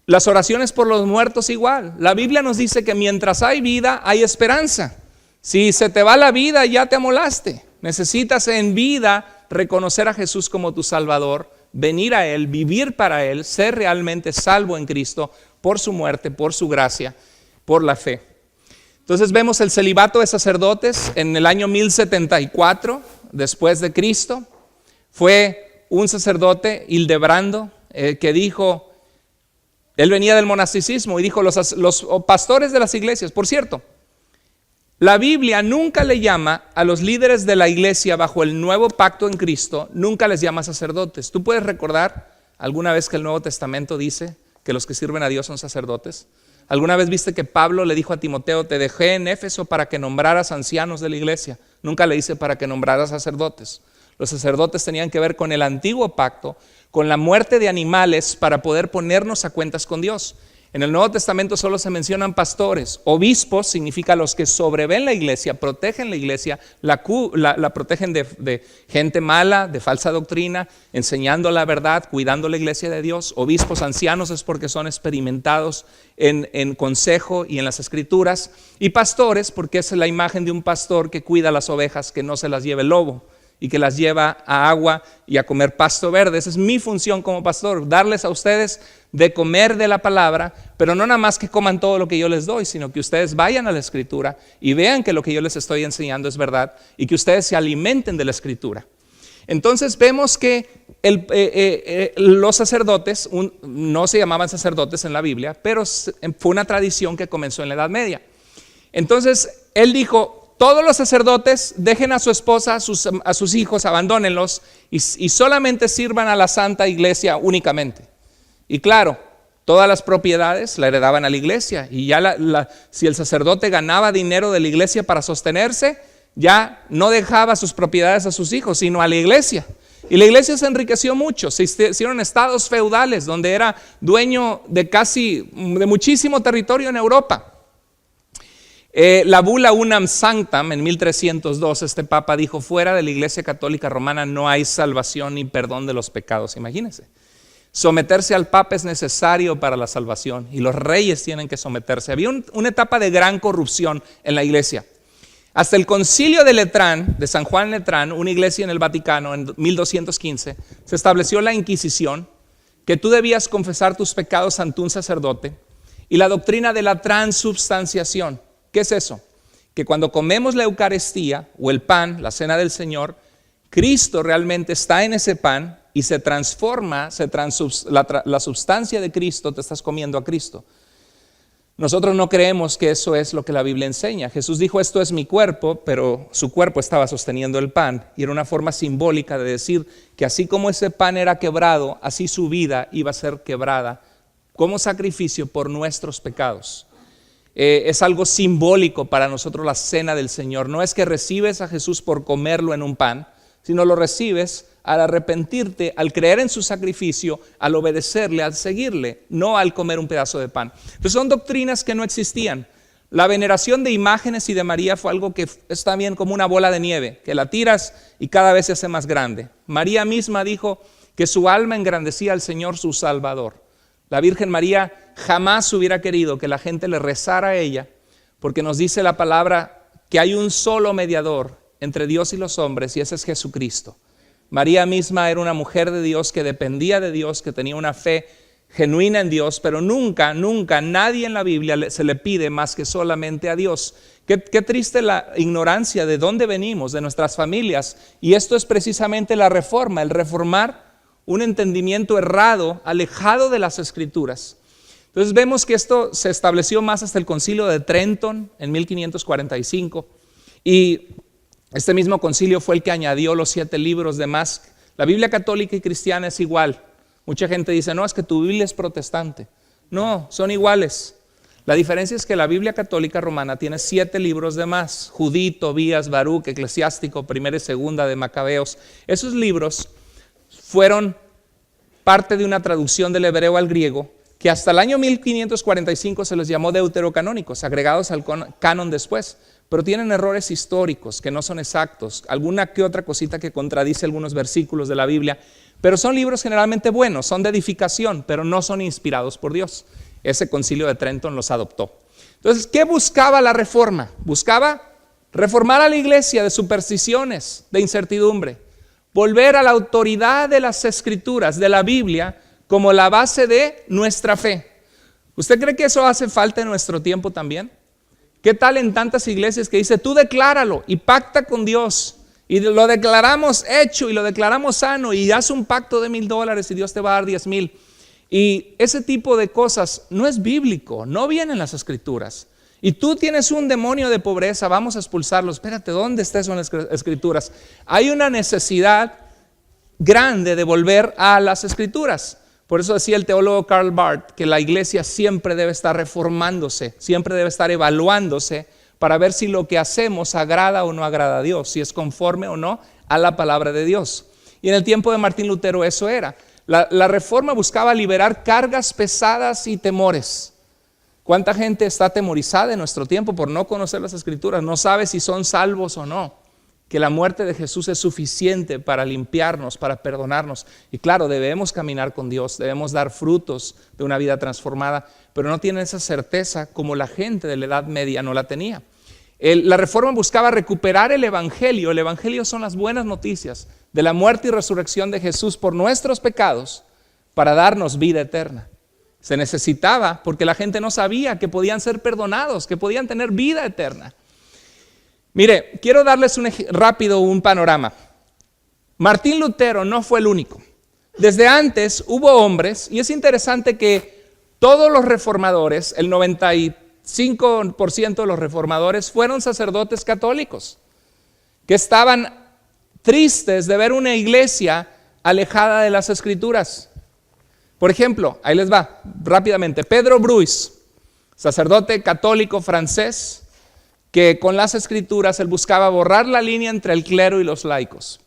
Las oraciones por los muertos igual. La Biblia nos dice que mientras hay vida, hay esperanza. Si se te va la vida, ya te amolaste. Necesitas en vida reconocer a Jesús como tu Salvador, venir a Él, vivir para Él, ser realmente salvo en Cristo por su muerte, por su gracia, por la fe. Entonces vemos el celibato de sacerdotes en el año 1074 después de Cristo. Fue un sacerdote, Hildebrando, que dijo, él venía del monasticismo y dijo, los pastores de las iglesias, por cierto, la Biblia nunca le llama a los líderes de la iglesia bajo el nuevo pacto en Cristo, nunca les llama sacerdotes. ¿Tú puedes recordar alguna vez que el Nuevo Testamento dice que los que sirven a Dios son sacerdotes? ¿Alguna vez viste que Pablo le dijo a Timoteo, te dejé en Éfeso para que nombraras ancianos de la iglesia? Nunca le dice para que nombraras sacerdotes. Los sacerdotes tenían que ver con el antiguo pacto, con la muerte de animales para poder ponernos a cuentas con Dios. En el Nuevo Testamento solo se mencionan pastores. Obispos significa los que sobreven la iglesia, protegen la iglesia, la protegen de gente mala, de falsa doctrina, enseñando la verdad, cuidando la iglesia de Dios. Obispos ancianos es porque son experimentados en consejo y en las escrituras. Y pastores porque es la imagen de un pastor que cuida las ovejas, que no se las lleve el lobo. y que las lleva a agua y a comer pasto verde. Esa es mi función como pastor, darles a ustedes de comer de la palabra, pero no nada más que coman todo lo que yo les doy, sino que ustedes vayan a la Escritura y vean que lo que yo les estoy enseñando es verdad y que ustedes se alimenten de la Escritura. Entonces vemos que los sacerdotes, no se llamaban sacerdotes en la Biblia, pero fue una tradición que comenzó en la Edad Media. Entonces él dijo: todos los sacerdotes dejen a su esposa, a sus hijos, abandónenlos y solamente sirvan a la Santa Iglesia únicamente. Y claro, todas las propiedades la heredaban a la iglesia, y ya si el sacerdote ganaba dinero de la iglesia para sostenerse, ya no dejaba sus propiedades a sus hijos, sino a la iglesia. Y la iglesia se enriqueció mucho, se hicieron estados feudales donde era dueño de muchísimo territorio en Europa. La bula Unam Sanctam en 1302, este papa dijo: fuera de la iglesia católica romana no hay salvación ni perdón de los pecados. Imagínense, someterse al papa es necesario para la salvación y los reyes tienen que someterse. Había una etapa de gran corrupción en la iglesia. Hasta el concilio de Letrán, de San Juan Letrán, una iglesia en el Vaticano, en 1215, se estableció la Inquisición, que tú debías confesar tus pecados ante un sacerdote, y la doctrina de la transubstanciación. ¿Qué es eso? Que cuando comemos la Eucaristía o el pan, la cena del Señor, Cristo realmente está en ese pan y se transforma, la sustancia de Cristo, te estás comiendo a Cristo. Nosotros no creemos que eso es lo que la Biblia enseña. Jesús dijo: esto es mi cuerpo, pero su cuerpo estaba sosteniendo el pan, y era una forma simbólica de decir que así como ese pan era quebrado, así su vida iba a ser quebrada como sacrificio por nuestros pecados. Es algo simbólico para nosotros la cena del Señor. No es que recibes a Jesús por comerlo en un pan, sino lo recibes al arrepentirte, al creer en su sacrificio, al obedecerle, al seguirle, no al comer un pedazo de pan. Entonces son doctrinas que no existían. La veneración de imágenes y de María fue algo que es también como una bola de nieve, que la tiras y cada vez se hace más grande. María misma dijo que su alma engrandecía al Señor su Salvador. La Virgen María jamás hubiera querido que la gente le rezara a ella, porque nos dice la palabra que hay un solo mediador entre Dios y los hombres, y ese es Jesucristo. María misma era una mujer de Dios que dependía de Dios, que tenía una fe genuina en Dios, pero nunca nadie en la Biblia se le pide más que solamente a Dios. Qué triste la ignorancia de dónde venimos, de nuestras familias, y esto es precisamente la reforma, el reformar un entendimiento errado, alejado de las Escrituras. Entonces vemos que esto se estableció más hasta el concilio de Trenton en 1545, y este mismo concilio fue el que añadió los 7 libros de más. La Biblia católica y cristiana es igual. Mucha gente dice: no, es que tu Biblia es protestante. No, son iguales. La diferencia es que la Biblia católica romana tiene 7 libros de más: Judí, Tobías, Baruc, Eclesiástico, Primera y Segunda de Macabeos. Esos libros fueron parte de una traducción del hebreo al griego, que hasta el año 1545 se les llamó deuterocanónicos, agregados al canon después, pero tienen errores históricos que no son exactos, alguna que otra cosita que contradice algunos versículos de la Biblia, pero son libros generalmente buenos, son de edificación, pero no son inspirados por Dios. Ese concilio de Trenton los adoptó. Entonces, ¿qué buscaba la reforma? Buscaba reformar a la iglesia de supersticiones, de incertidumbre, volver a la autoridad de las Escrituras, de la Biblia, como la base de nuestra fe. ¿Usted cree que eso hace falta en nuestro tiempo también? ¿Qué tal en tantas iglesias que dice: tú decláralo y pacta con Dios, y lo declaramos hecho y lo declaramos sano, y haz un pacto de $1,000 y Dios te va a dar 10,000? Y ese tipo de cosas no es bíblico, no viene en las Escrituras. Y tú tienes un demonio de pobreza, vamos a expulsarlo. Espérate, ¿dónde está eso en las Escrituras? Hay una necesidad grande de volver a las Escrituras. Por eso decía el teólogo Karl Barth que la iglesia siempre debe estar reformándose, siempre debe estar evaluándose para ver si lo que hacemos agrada o no agrada a Dios, si es conforme o no a la palabra de Dios. Y en el tiempo de Martín Lutero eso era. La reforma buscaba liberar cargas pesadas y temores. ¿Cuánta gente está atemorizada en nuestro tiempo por no conocer las Escrituras? No sabe si son salvos o no. Que la muerte de Jesús es suficiente para limpiarnos, para perdonarnos. Y claro, debemos caminar con Dios, debemos dar frutos de una vida transformada, pero no tienen esa certeza como la gente de la Edad Media no la tenía. La Reforma buscaba recuperar el Evangelio. El Evangelio son las buenas noticias de la muerte y resurrección de Jesús por nuestros pecados para darnos vida eterna. Se necesitaba porque la gente no sabía que podían ser perdonados, que podían tener vida eterna. Mire, quiero darles rápido un panorama. Martín Lutero no fue el único. Desde antes hubo hombres, y es interesante que todos los reformadores, el 95% de los reformadores fueron sacerdotes católicos, que estaban tristes de ver una iglesia alejada de las Escrituras. Por ejemplo, ahí les va, rápidamente, Pedro Bruys, sacerdote católico francés, que con las Escrituras él buscaba borrar la línea entre el clero y los laicos.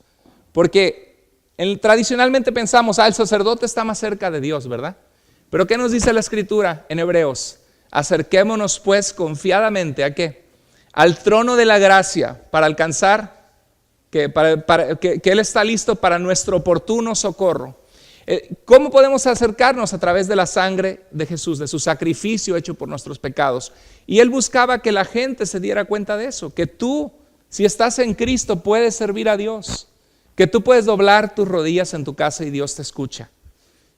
Porque tradicionalmente pensamos, el sacerdote está más cerca de Dios, ¿verdad? Pero ¿qué nos dice la Escritura en Hebreos? Acerquémonos pues confiadamente, ¿a qué? Al trono de la gracia para alcanzar, que Él está listo para nuestro oportuno socorro. ¿Cómo podemos acercarnos? A través de la sangre de Jesús, de su sacrificio hecho por nuestros pecados. Y Él buscaba que la gente se diera cuenta de eso, que tú, si estás en Cristo, puedes servir a Dios, que tú puedes doblar tus rodillas en tu casa y Dios te escucha,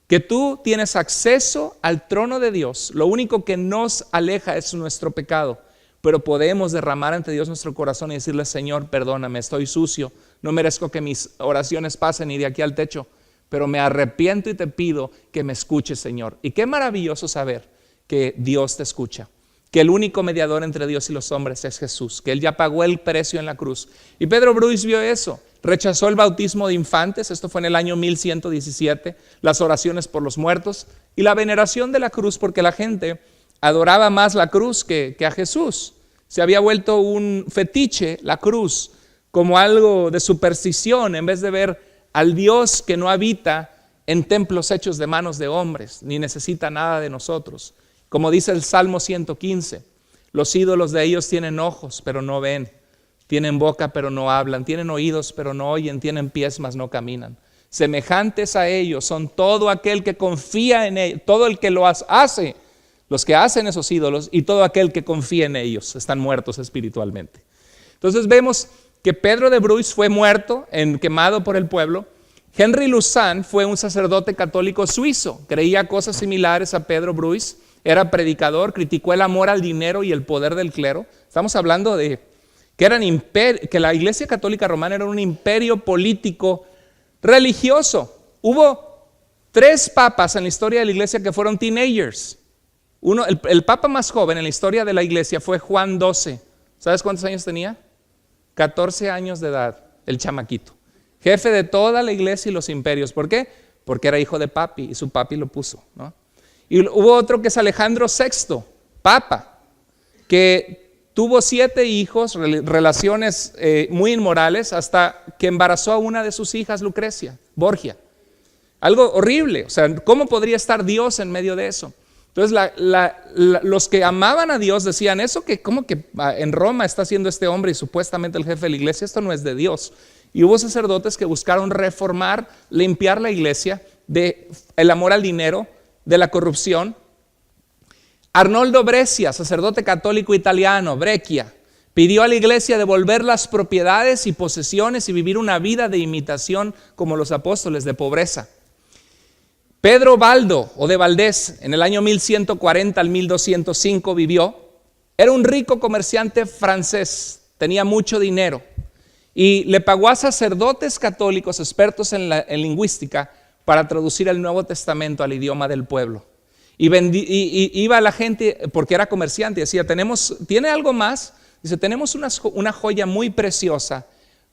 que tú tienes acceso al trono de Dios. Lo único que nos aleja es nuestro pecado, pero podemos derramar ante Dios nuestro corazón y decirle: Señor, perdóname, estoy sucio, no merezco que mis oraciones pasen ni de aquí al techo, pero me arrepiento y te pido que me escuches, Señor. Y qué maravilloso saber que Dios te escucha, que el único mediador entre Dios y los hombres es Jesús, que Él ya pagó el precio en la cruz. Y Pedro Bruys vio eso, rechazó el bautismo de infantes, esto fue en el año 1117, las oraciones por los muertos y la veneración de la cruz, porque la gente adoraba más la cruz que a Jesús. Se había vuelto un fetiche la cruz, como algo de superstición, en vez de ver al Dios que no habita en templos hechos de manos de hombres, ni necesita nada de nosotros. Como dice el Salmo 115, los ídolos de ellos tienen ojos, pero no ven, tienen boca, pero no hablan, tienen oídos, pero no oyen, tienen pies, mas no caminan. Semejantes a ellos son todo aquel que confía en ellos, todo el que lo hace, los que hacen esos ídolos, y todo aquel que confía en ellos, están muertos espiritualmente. Entonces vemos que Pedro de Bruys fue muerto, quemado por el pueblo. Henry Luzán fue un sacerdote católico suizo, creía cosas similares a Pedro Bruys, era predicador, criticó el amor al dinero y el poder del clero. Estamos hablando de que la Iglesia Católica Romana era un imperio político religioso. Hubo 3 papas en la historia de la Iglesia que fueron teenagers. El papa más joven en la historia de la Iglesia fue Juan XII. ¿Sabes cuántos años tenía? 14 años de edad, el chamaquito. Jefe de toda la iglesia y los imperios. ¿Por qué? Porque era hijo de papi y su papi lo puso, ¿no? Y hubo otro que es Alejandro VI, papa, que tuvo 7 hijos, relaciones muy inmorales, hasta que embarazó a una de sus hijas, Lucrecia, Borgia. Algo horrible. O sea, ¿cómo podría estar Dios en medio de eso? Entonces los que amaban a Dios decían, eso que como que en Roma está haciendo este hombre y supuestamente el jefe de la iglesia, esto no es de Dios. Y hubo sacerdotes que buscaron reformar, limpiar la iglesia del amor al dinero, de la corrupción. Arnoldo Brescia, sacerdote católico italiano, Breccia, pidió a la iglesia devolver las propiedades y posesiones y vivir una vida de imitación como los apóstoles, de pobreza. Pedro Baldo o de Valdés, en el año 1140 al 1205 vivió. Era un rico comerciante francés, tenía mucho dinero y le pagó a sacerdotes católicos expertos en lingüística para traducir el Nuevo Testamento al idioma del pueblo. Y iba a la gente, porque era comerciante, y decía, ¿tiene algo más? Dice, tenemos una joya muy preciosa,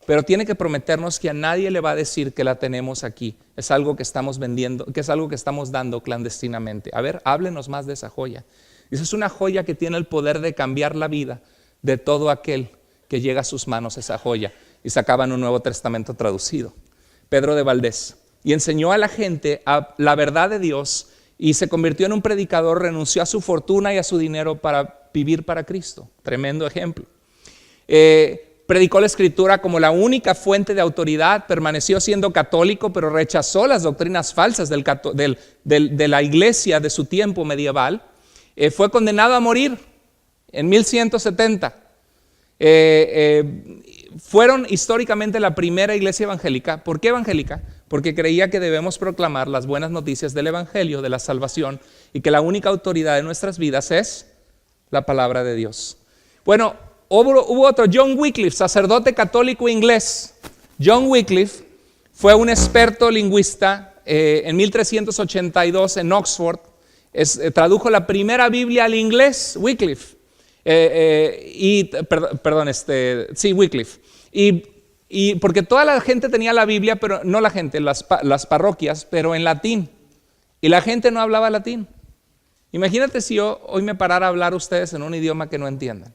pero tiene que prometernos que a nadie le va a decir que la tenemos aquí. Es algo que estamos vendiendo, que es algo que estamos dando clandestinamente. A ver, háblenos más de esa joya. Dice, es una joya que tiene el poder de cambiar la vida de todo aquel que llega a sus manos esa joya. Y sacaban un Nuevo Testamento traducido. Pedro de Valdés. Y enseñó a la gente la verdad de Dios y se convirtió en un predicador, renunció a su fortuna y a su dinero para vivir para Cristo. Tremendo ejemplo. Predicó la Escritura como la única fuente de autoridad, permaneció siendo católico, pero rechazó las doctrinas falsas de la iglesia de su tiempo medieval. Fue condenado a morir en 1170. Fueron históricamente la primera iglesia evangélica. ¿Por qué evangélica? Porque creía que debemos proclamar las buenas noticias del evangelio, de la salvación, y que la única autoridad de nuestras vidas es la palabra de Dios. Bueno, hubo otro, John Wycliffe, sacerdote católico inglés. John Wycliffe fue un experto lingüista en 1382 en Oxford. Tradujo la primera Biblia al inglés, Wycliffe. Wycliffe. Y porque toda la gente tenía la Biblia, pero no la gente, las parroquias, pero en latín. Y la gente no hablaba latín. Imagínate si yo hoy me parara a hablar a ustedes en un idioma que no entiendan.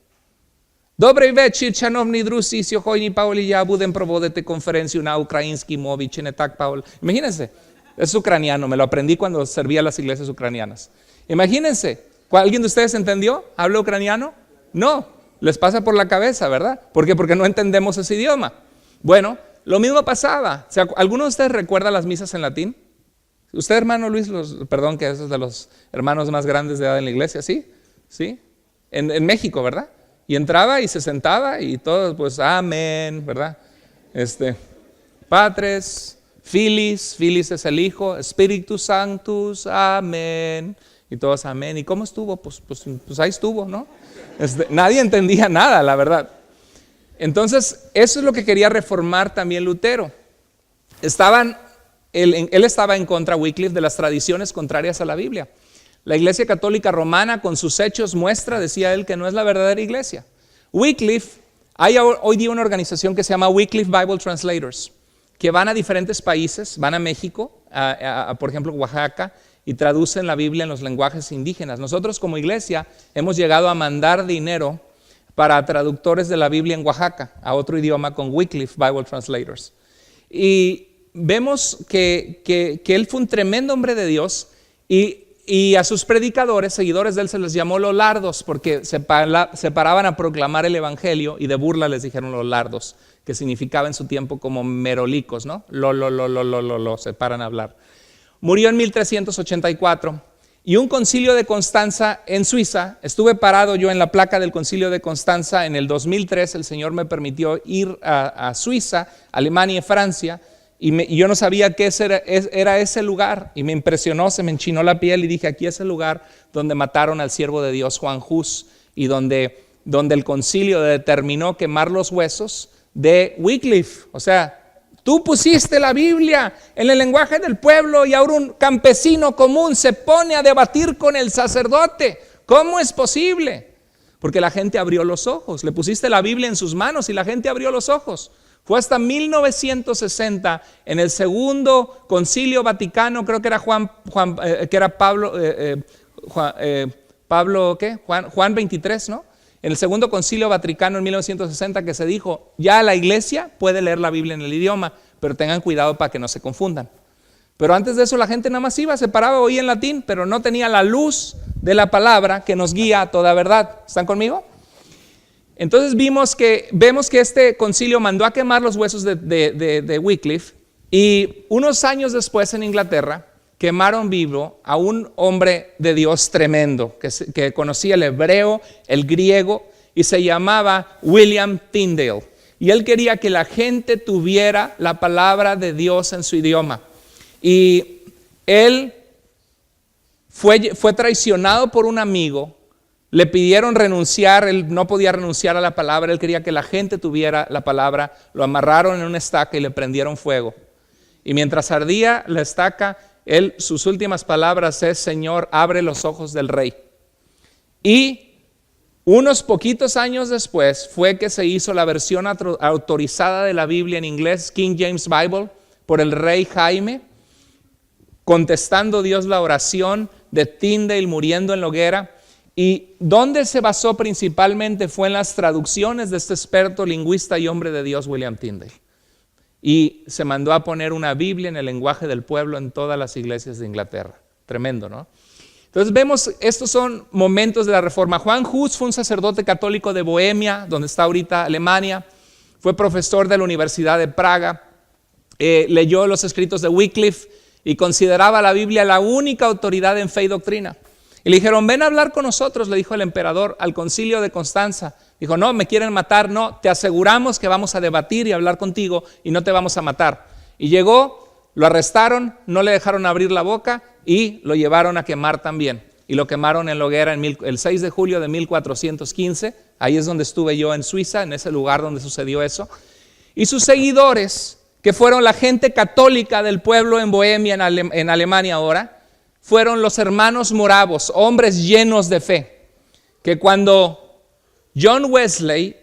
Dobry вечір, шановні друзі, сьогодні Павлі я будем проводити конференцію на українській мові, чи не так, Paul? Imagínense, es ucraniano, me lo aprendí cuando servía a las iglesias ucranianas. Imagínense, ¿alguien de ustedes entendió? ¿Habla ucraniano? No, les pasa por la cabeza, ¿verdad? ¿Por qué? Porque no entendemos ese idioma. Bueno, lo mismo pasaba. O sea, ¿alguno de ustedes recuerda las misas en latín? Usted, hermano Luis, perdón, que es de los hermanos más grandes de edad en la iglesia, ¿sí? ¿Sí? En México, ¿verdad? Y entraba y se sentaba y todos, pues, amén, ¿verdad? Patres, Filis es el Hijo, Spiritus Sanctus, amén. Y todos, amén. ¿Y cómo estuvo? Pues ahí estuvo, ¿no? Nadie entendía nada, la verdad. Entonces, eso es lo que quería reformar también Lutero. Él estaba en contra, Wycliffe, de las tradiciones contrarias a la Biblia. La Iglesia Católica Romana, con sus hechos, muestra, decía él, que no es la verdadera iglesia. Wycliffe, hay hoy día una organización que se llama Wycliffe Bible Translators, que van a diferentes países, van a México, por ejemplo, Oaxaca, y traducen la Biblia en los lenguajes indígenas. Nosotros como iglesia hemos llegado a mandar dinero para traductores de la Biblia en Oaxaca, a otro idioma, con Wycliffe Bible Translators. Y vemos que él fue un tremendo hombre de Dios, y a sus predicadores, seguidores de él, se les llamó los lardos, porque se paraban a proclamar el evangelio, y de burla les dijeron los lardos, que significaba en su tiempo como merolicos, ¿no? Se paran a hablar. Murió en 1384, y un concilio de Constanza en Suiza, estuve parado yo en la placa del concilio de Constanza en el 2003, el Señor me permitió ir a Suiza, Alemania y Francia, y yo no sabía qué era ese lugar, y me impresionó, se me enchinó la piel, y dije, aquí es el lugar donde mataron al siervo de Dios Juan Hus, y donde el concilio determinó quemar los huesos de Wycliffe. O sea, tú pusiste la Biblia en el lenguaje del pueblo, y ahora un campesino común se pone a debatir con el sacerdote. ¿Cómo es posible? Porque la gente abrió los ojos. Le pusiste la Biblia en sus manos y la gente abrió los ojos. Fue hasta 1960, en el segundo concilio vaticano, creo que era Juan 23, ¿no? En el segundo concilio vaticano en 1960, que se dijo, ya la iglesia puede leer la Biblia en el idioma, pero tengan cuidado para que no se confundan. Pero antes de eso la gente nada más iba, se paraba, oía en latín, pero no tenía la luz de la palabra que nos guía a toda verdad. ¿Están conmigo? Entonces vemos que este concilio mandó a quemar los huesos de Wycliffe, y unos años después en Inglaterra quemaron vivo a un hombre de Dios tremendo que conocía el hebreo, el griego, y se llamaba William Tyndale. Y él quería que la gente tuviera la palabra de Dios en su idioma. Y él fue traicionado por un amigo. Le pidieron renunciar, él no podía renunciar a la palabra, él quería que la gente tuviera la palabra, lo amarraron en una estaca y le prendieron fuego. Y mientras ardía la estaca, sus últimas palabras es, Señor, abre los ojos del rey. Y unos poquitos años después fue que se hizo la versión autorizada de la Biblia en inglés, King James Bible, por el rey Jaime, contestando Dios la oración de Tyndale muriendo en la hoguera. Y donde se basó principalmente fue en las traducciones de este experto lingüista y hombre de Dios, William Tyndale. Y se mandó a poner una Biblia en el lenguaje del pueblo en todas las iglesias de Inglaterra. Tremendo, ¿no? Entonces vemos, estos son momentos de la Reforma. Juan Hus fue un sacerdote católico de Bohemia, donde está ahorita Alemania. Fue profesor de la Universidad de Praga. Leyó los escritos de Wycliffe y consideraba la Biblia la única autoridad en fe y doctrina. Y le dijeron, ven a hablar con nosotros, le dijo el emperador al concilio de Constanza. Dijo, no, me quieren matar, no, te aseguramos que vamos a debatir y hablar contigo y no te vamos a matar. Y llegó, lo arrestaron, no le dejaron abrir la boca y lo llevaron a quemar también. Y lo quemaron en la hoguera el 6 de julio de 1415, ahí es donde estuve yo en Suiza, en ese lugar donde sucedió eso. Y sus seguidores, que fueron la gente católica del pueblo en Bohemia, en Alemania ahora, fueron los hermanos moravos, hombres llenos de fe, que cuando John Wesley,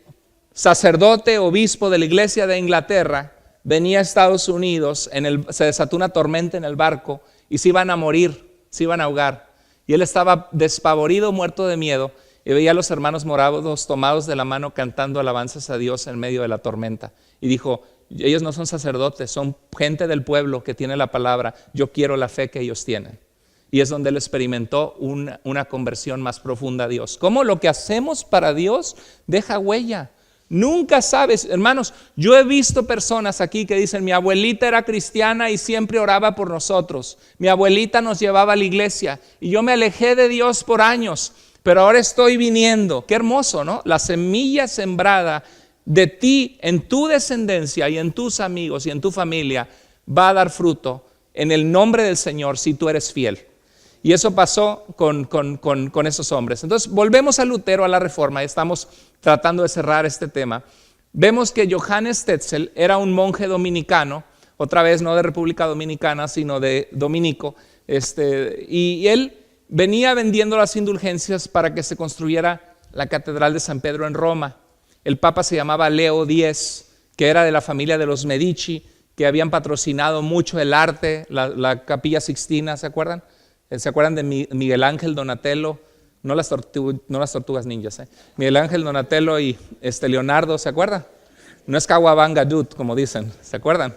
sacerdote, obispo de la iglesia de Inglaterra, venía a Estados Unidos, se desató una tormenta en el barco y se iban a morir, se iban a ahogar. Y él estaba despavorido, muerto de miedo, y veía a los hermanos moravos tomados de la mano cantando alabanzas a Dios en medio de la tormenta. Y dijo, ellos no son sacerdotes, son gente del pueblo que tiene la palabra, yo quiero la fe que ellos tienen. Y es donde él experimentó una conversión más profunda a Dios. Cómo lo que hacemos para Dios deja huella. Nunca sabes, hermanos, yo he visto personas aquí que dicen, mi abuelita era cristiana y siempre oraba por nosotros. Mi abuelita nos llevaba a la iglesia y yo me alejé de Dios por años, pero ahora estoy viniendo. Qué hermoso, ¿no? La semilla sembrada de ti en tu descendencia y en tus amigos y en tu familia va a dar fruto en el nombre del Señor si tú eres fiel. Y eso pasó con esos hombres. Entonces volvemos a Lutero, a la Reforma, y estamos tratando de cerrar este tema. Vemos que Johannes Tetzel era un monje dominicano, otra vez no de República Dominicana, sino de dominico, y él venía vendiendo las indulgencias para que se construyera la Catedral de San Pedro en Roma. El Papa se llamaba Leo X, que era de la familia de los Medici, que habían patrocinado mucho el arte, la Capilla Sixtina, ¿se acuerdan? ¿Se acuerdan de Miguel Ángel Donatello? No las tortugas ninjas, Miguel Ángel Donatello y Leonardo, ¿se acuerdan? No es Kawabanga Dude, como dicen, ¿se acuerdan?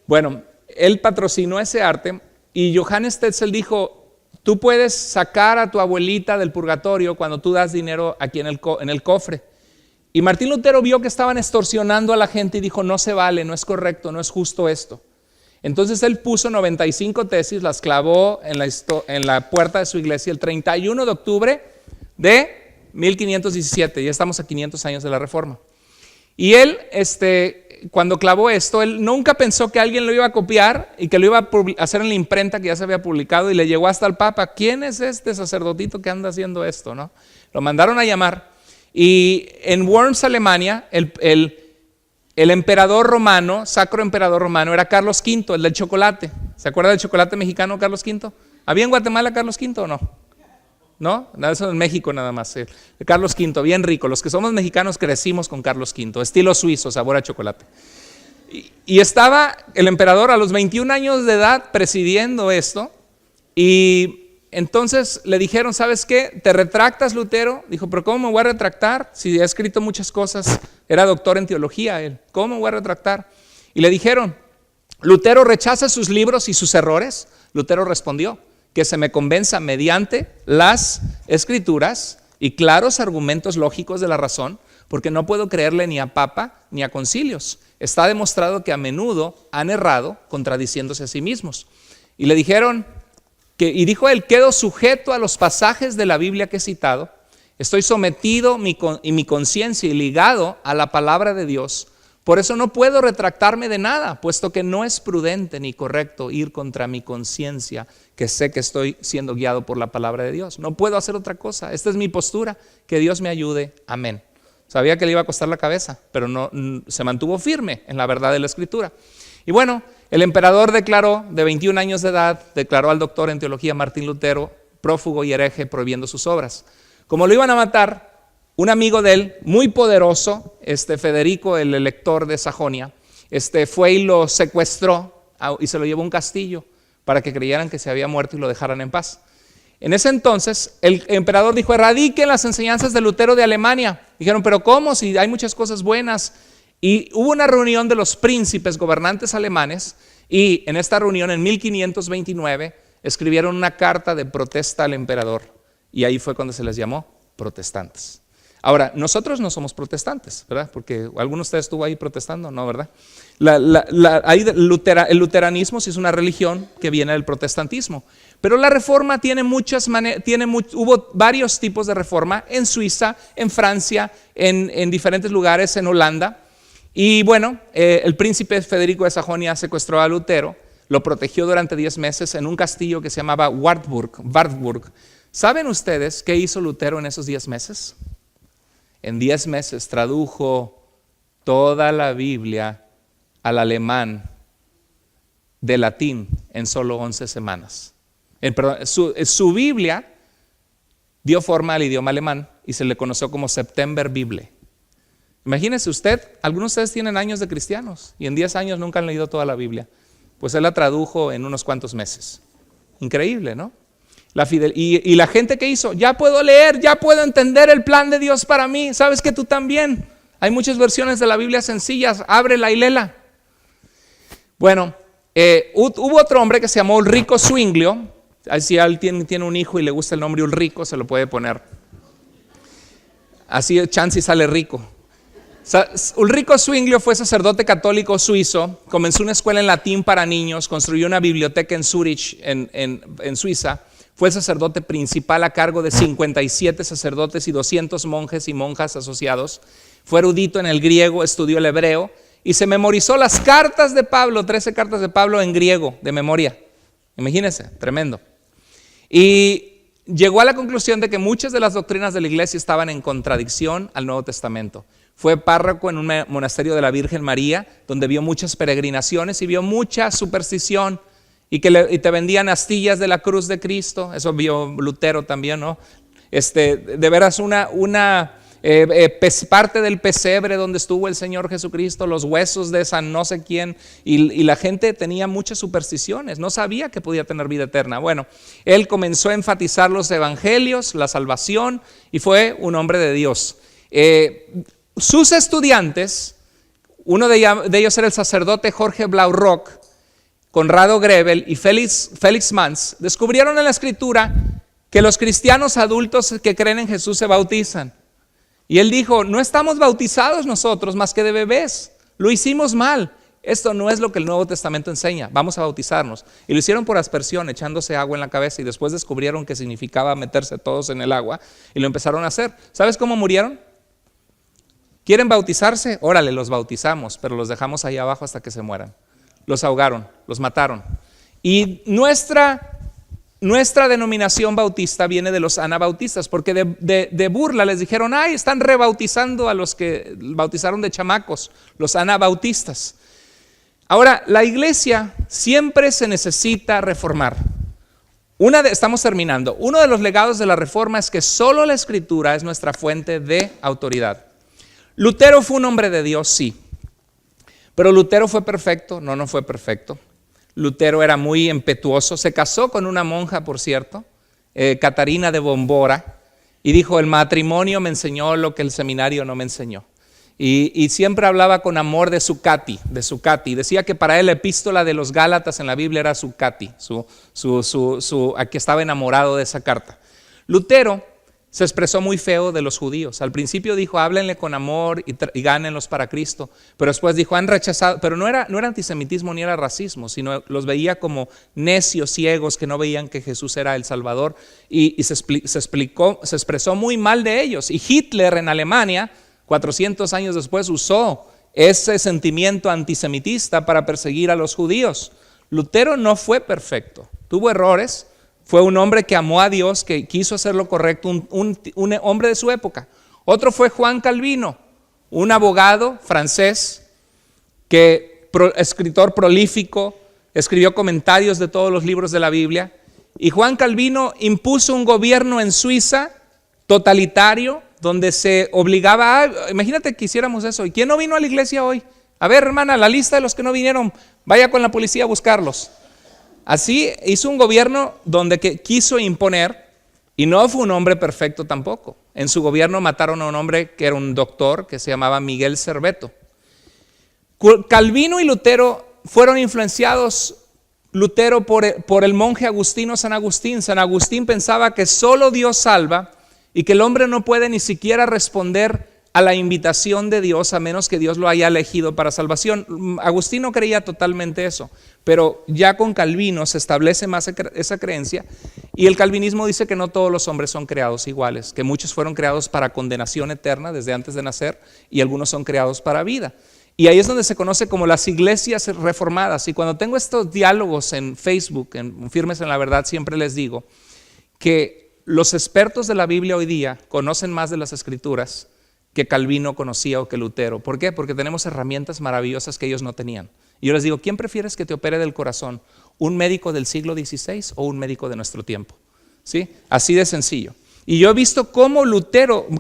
Bueno, él patrocinó ese arte y Johannes Tetzel dijo, tú puedes sacar a tu abuelita del purgatorio cuando tú das dinero aquí en el cofre. Y Martín Lutero vio que estaban extorsionando a la gente y dijo, no se vale, no es correcto, no es justo esto. Entonces él puso 95 tesis, las clavó en la puerta de su iglesia el 31 de octubre de 1517, ya estamos a 500 años de la Reforma. Y él, cuando clavó esto, él nunca pensó que alguien lo iba a copiar y que lo iba a hacer en la imprenta que ya se había publicado, y le llegó hasta el Papa, ¿quién es este sacerdotito que anda haciendo esto? ¿No? Lo mandaron a llamar y en Worms, Alemania, el emperador romano, sacro emperador romano, era Carlos V, el del chocolate. ¿Se acuerda del chocolate mexicano, Carlos V? ¿Había en Guatemala Carlos V o no? ¿No? Eso en México nada más. Carlos V, bien rico. Los que somos mexicanos crecimos con Carlos V, estilo suizo, sabor a chocolate. Y estaba el emperador a los 21 años de edad presidiendo esto, y entonces le dijeron, ¿sabes qué? ¿Te retractas, Lutero? Dijo, pero ¿cómo me voy a retractar? Si he escrito muchas cosas, era doctor en teología él, ¿cómo me voy a retractar? Y le dijeron, ¿Lutero rechaza sus libros y sus errores? Lutero respondió, que se me convenza mediante las escrituras y claros argumentos lógicos de la razón, porque no puedo creerle ni a papa ni a concilios. Está demostrado que a menudo han errado contradiciéndose a sí mismos. Y le dijeron, y dijo él, quedo sujeto a los pasajes de la Biblia que he citado, estoy sometido y mi conciencia y ligado a la palabra de Dios, por eso no puedo retractarme de nada, puesto que no es prudente ni correcto ir contra mi conciencia, que sé que estoy siendo guiado por la palabra de Dios. No puedo hacer otra cosa, esta es mi postura, que Dios me ayude, amén. Sabía que le iba a costar la cabeza, pero no, se mantuvo firme en la verdad de la Escritura. Y bueno, el emperador declaró, de 21 años de edad, declaró al doctor en teología Martín Lutero prófugo y hereje, prohibiendo sus obras. Como lo iban a matar, un amigo de él, muy poderoso, Federico, el elector de Sajonia, fue y lo secuestró y se lo llevó a un castillo para que creyeran que se había muerto y lo dejaran en paz. En ese entonces, el emperador dijo, erradiquen las enseñanzas de Lutero de Alemania. Dijeron, pero ¿cómo? Si hay muchas cosas buenas. Y hubo una reunión de los príncipes gobernantes alemanes, y en esta reunión en 1529 escribieron una carta de protesta al emperador, y ahí fue cuando se les llamó protestantes. Ahora, nosotros no somos protestantes, ¿verdad? Porque alguno de ustedes estuvo ahí protestando, ¿no, verdad? El luteranismo sí es una religión que viene del protestantismo, pero la reforma tiene hubo varios tipos de reforma en Suiza, en Francia, en diferentes lugares, en Holanda. Y bueno, el príncipe Federico de Sajonia secuestró a Lutero, lo protegió durante 10 meses en un castillo que se llamaba Wartburg. ¿Saben ustedes qué hizo Lutero en esos 10 meses? En 10 meses tradujo toda la Biblia al alemán de latín en solo 11 semanas. Su Biblia dio forma al idioma alemán y se le conoció como September Bible. Imagínese usted, algunos de ustedes tienen años de cristianos y en 10 años nunca han leído toda la Biblia. Pues él la tradujo en unos cuantos meses. Increíble, ¿no? Y la gente que hizo, ya puedo leer, ya puedo entender el plan de Dios para mí. ¿Sabes que tú también? Hay muchas versiones de la Biblia sencillas, ábrela y léela. Bueno, hubo otro hombre que se llamó Ulrico Zwinglio. Si alguien tiene un hijo y le gusta el nombre Ulrico, se lo puede poner. Así chance y sale rico. Ulrico Zwinglio fue sacerdote católico suizo, comenzó una escuela en latín para niños, construyó una biblioteca en Zúrich, en Suiza. Fue el sacerdote principal a cargo de 57 sacerdotes y 200 monjes y monjas asociados. Fue erudito en el griego, estudió el hebreo y se memorizó las cartas de Pablo, 13 cartas de Pablo en griego, de memoria. Imagínense, tremendo. Y llegó a la conclusión de que muchas de las doctrinas de la iglesia estaban en contradicción al Nuevo Testamento. Fue párroco en un monasterio de la Virgen María, donde vio muchas peregrinaciones y vio mucha superstición. Y te vendían astillas de la cruz de Cristo, eso vio Lutero también, ¿no? De veras parte del pesebre donde estuvo el Señor Jesucristo, los huesos de San no sé quién, y la gente tenía muchas supersticiones, no sabía que podía tener vida eterna. Bueno, él comenzó a enfatizar los evangelios, la salvación, y fue un hombre de Dios. Sus estudiantes, uno de ellos era el sacerdote Jorge Blaurock, Conrado Grebel y Felix Manz, descubrieron en la escritura que los cristianos adultos que creen en Jesús se bautizan. Y él dijo, no estamos bautizados nosotros más que de bebés, lo hicimos mal. Esto no es lo que el Nuevo Testamento enseña, vamos a bautizarnos. Y lo hicieron por aspersión, echándose agua en la cabeza, y después descubrieron que significaba meterse todos en el agua y lo empezaron a hacer. ¿Sabes cómo murieron? ¿Quieren bautizarse? Órale, los bautizamos, pero los dejamos ahí abajo hasta que se mueran. Los ahogaron, los mataron. Y nuestra denominación bautista viene de los anabautistas, porque de burla les dijeron, ay, están rebautizando a los que bautizaron de chamacos, los anabautistas. Ahora, la iglesia siempre se necesita reformar. Estamos terminando. Uno de los legados de la reforma es que solo la escritura es nuestra fuente de autoridad. Lutero fue un hombre de Dios, sí. Pero Lutero fue perfecto, no fue perfecto. Lutero era muy impetuoso, se casó con una monja, por cierto, Catarina de Bombora, y dijo, el matrimonio me enseñó lo que el seminario no me enseñó. Y siempre hablaba con amor de su Cati. Decía que para él la epístola de los Gálatas en la Biblia era su Cati, a que estaba enamorado de esa carta. Lutero se expresó muy feo de los judíos. Al principio dijo, háblenle con amor y gánenlos para Cristo. Pero después dijo, han rechazado, pero no era antisemitismo ni era racismo, sino los veía como necios, ciegos, que no veían que Jesús era el Salvador. Y se expresó muy mal de ellos. Y Hitler en Alemania, 400 años después, usó ese sentimiento antisemitista para perseguir a los judíos. Lutero no fue perfecto, tuvo errores. Fue un hombre que amó a Dios, que quiso hacer lo correcto, un hombre de su época. Otro fue Juan Calvino, un abogado francés, escritor prolífico, escribió comentarios de todos los libros de la Biblia. Y Juan Calvino impuso un gobierno en Suiza totalitario, donde se obligaba imagínate que hiciéramos eso. ¿Y quién no vino a la iglesia hoy? A ver, hermana, la lista de los que no vinieron, vaya con la policía a buscarlos. Así hizo un gobierno donde quiso imponer, y no fue un hombre perfecto tampoco. En su gobierno mataron a un hombre que era un doctor, que se llamaba Miguel Serveto. Calvino y Lutero fueron influenciados, por el monje agustino San Agustín. San Agustín pensaba que solo Dios salva y que el hombre no puede ni siquiera responder a la invitación de Dios a menos que Dios lo haya elegido para salvación. Agustín creía totalmente eso, pero ya con Calvino se establece más esa creencia, y el calvinismo dice que no todos los hombres son creados iguales, que muchos fueron creados para condenación eterna desde antes de nacer y algunos son creados para vida. Y ahí es donde se conoce como las iglesias reformadas. Y cuando tengo estos diálogos en Facebook, en Firmes en la Verdad, siempre les digo que los expertos de la Biblia hoy día conocen más de las Escrituras que Calvino conocía o que Lutero. ¿Por qué? Porque tenemos herramientas maravillosas que ellos no tenían. Y yo les digo, ¿quién prefieres que te opere del corazón? ¿Un médico del siglo XVI o un médico de nuestro tiempo? ¿Sí? Así de sencillo. Y yo he visto cómo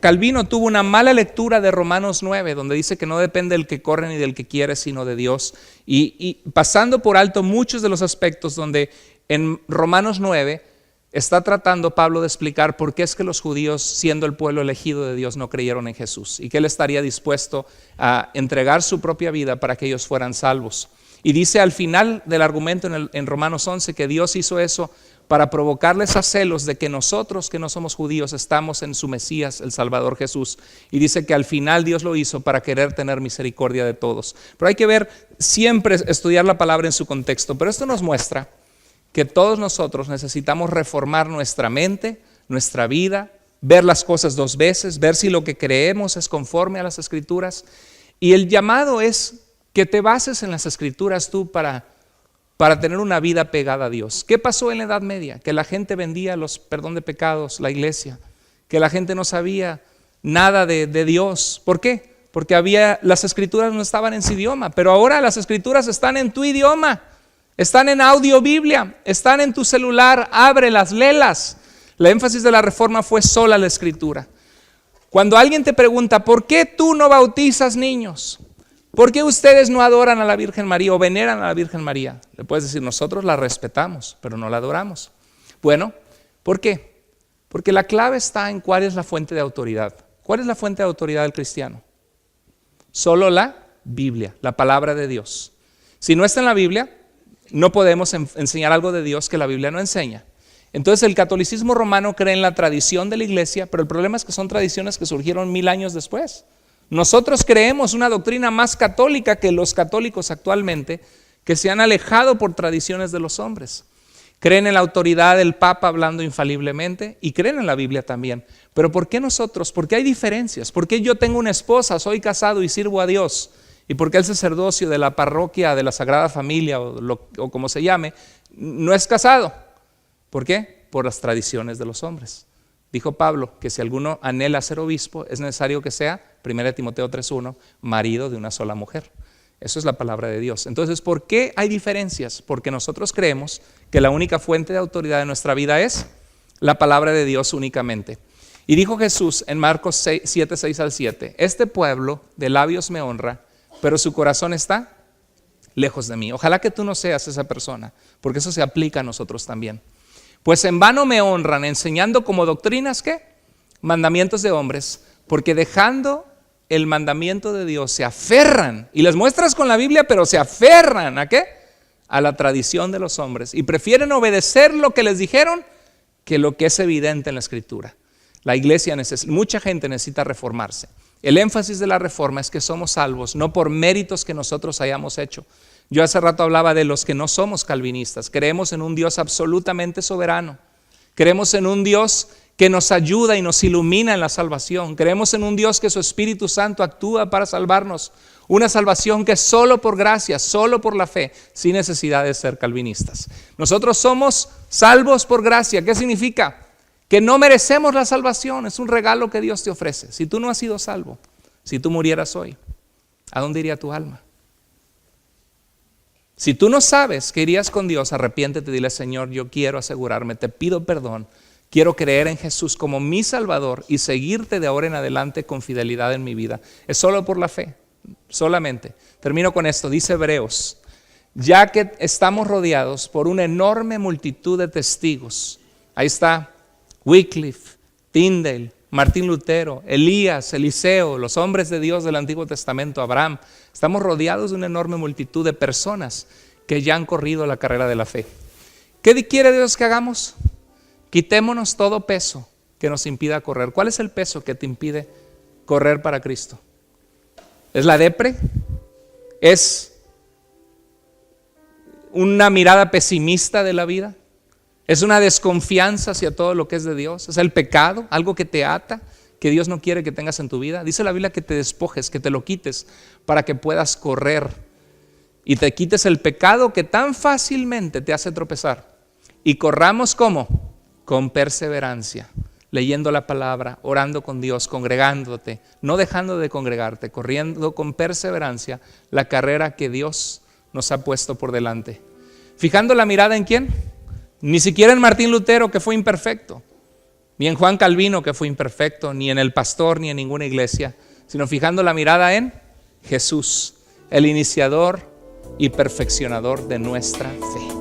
Calvino tuvo una mala lectura de Romanos 9, donde dice que no depende del que corre ni del que quiere, sino de Dios. Y pasando por alto muchos de los aspectos donde en Romanos 9 está tratando Pablo de explicar por qué es que los judíos, siendo el pueblo elegido de Dios, no creyeron en Jesús y que él estaría dispuesto a entregar su propia vida para que ellos fueran salvos. Y dice al final del argumento en Romanos 11 que Dios hizo eso para provocarles a celos de que nosotros que no somos judíos estamos en su Mesías, el Salvador Jesús. Y dice que al final Dios lo hizo para querer tener misericordia de todos. Pero hay que ver, siempre estudiar la palabra en su contexto. Pero esto nos muestra que todos nosotros necesitamos reformar nuestra mente, nuestra vida, ver las cosas dos veces, ver si lo que creemos es conforme a las Escrituras. Y el llamado es que te bases en las Escrituras tú para tener una vida pegada a Dios. ¿Qué pasó en la Edad Media? Que la gente vendía los perdón de pecados, la iglesia, que la gente no sabía nada de Dios. ¿Por qué? Porque las Escrituras no estaban en su idioma, pero ahora las Escrituras están en tu idioma. Están en audio Biblia, están en tu celular, ábrelas, léelas. La énfasis de la Reforma fue sola la Escritura. Cuando alguien te pregunta, ¿por qué tú no bautizas niños? ¿Por qué ustedes no adoran a la Virgen María o veneran a la Virgen María? Le puedes decir, nosotros la respetamos, pero no la adoramos. Bueno, ¿por qué? Porque la clave está en cuál es la fuente de autoridad. ¿Cuál es la fuente de autoridad del cristiano? Solo la Biblia, la palabra de Dios. Si no está en la Biblia, no podemos enseñar algo de Dios que la Biblia no enseña. Entonces el catolicismo romano cree en la tradición de la iglesia, pero el problema es que son tradiciones que surgieron 1000 años después. Nosotros creemos una doctrina más católica que los católicos actualmente, que se han alejado por tradiciones de los hombres. Creen en la autoridad del Papa hablando infaliblemente y creen en la Biblia también. Pero ¿por qué nosotros? ¿Por qué hay diferencias? ¿Por qué yo tengo una esposa, soy casado y sirvo a Dios? ¿Y por qué el sacerdocio de la parroquia de la Sagrada Familia o como se llame no es casado? ¿Por qué? Por las tradiciones de los hombres. Dijo Pablo que si alguno anhela ser obispo es necesario que sea, 1 Timoteo 3:1, marido de una sola mujer. Eso es la palabra de Dios. Entonces, ¿por qué hay diferencias? Porque nosotros creemos que la única fuente de autoridad de nuestra vida es la palabra de Dios únicamente. Y dijo Jesús en Marcos 7, 6 al 7, este pueblo de labios me honra, pero su corazón está lejos de mí. Ojalá que tú no seas esa persona, porque eso se aplica a nosotros también. Pues en vano me honran, enseñando como doctrinas, ¿qué? Mandamientos de hombres, porque dejando el mandamiento de Dios se aferran, y les muestras con la Biblia, pero se aferran, ¿a qué? A la tradición de los hombres, y prefieren obedecer lo que les dijeron que lo que es evidente en la Escritura. La iglesia, mucha gente necesita reformarse. El énfasis de la reforma es que somos salvos, no por méritos que nosotros hayamos hecho. Yo hace rato hablaba de los que no somos calvinistas. Creemos en un Dios absolutamente soberano. Creemos en un Dios que nos ayuda y nos ilumina en la salvación. Creemos en un Dios que su Espíritu Santo actúa para salvarnos. Una salvación que es solo por gracia, solo por la fe, sin necesidad de ser calvinistas. Nosotros somos salvos por gracia. ¿Qué significa? Que no merecemos la salvación, es un regalo que Dios te ofrece. Si tú no has sido salvo, si tú murieras hoy, ¿a dónde iría tu alma? Si tú no sabes que irías con Dios, arrepiéntete y dile, Señor, yo quiero asegurarme, te pido perdón, quiero creer en Jesús como mi Salvador y seguirte de ahora en adelante con fidelidad en mi vida. Es solo por la fe, solamente. Termino con esto, dice Hebreos, ya que estamos rodeados por una enorme multitud de testigos. Ahí está Wycliffe, Tyndale, Martín Lutero, Elías, Eliseo, los hombres de Dios del Antiguo Testamento, Abraham. Estamos rodeados de una enorme multitud de personas que ya han corrido la carrera de la fe. ¿Qué quiere Dios que hagamos? Quitémonos todo peso que nos impida correr? ¿Cuál es el peso que te impide correr para Cristo? ¿Es la depre? ¿Es una mirada pesimista de la vida? ¿Es una desconfianza hacia todo lo que es de Dios? ¿Es el pecado? ¿Algo que te ata, que Dios no quiere que tengas en tu vida? Dice la Biblia que te despojes, que te lo quites para que puedas correr y te quites el pecado que tan fácilmente te hace tropezar. Y corramos ¿cómo? Con perseverancia, leyendo la palabra, orando con Dios, congregándote, no dejando de congregarte, corriendo con perseverancia la carrera que Dios nos ha puesto por delante. Fijando la mirada ¿en quién? Ni siquiera en Martín Lutero, que fue imperfecto, ni en Juan Calvino, que fue imperfecto, ni en el pastor, ni en ninguna iglesia, sino fijando la mirada en Jesús, el iniciador y perfeccionador de nuestra fe.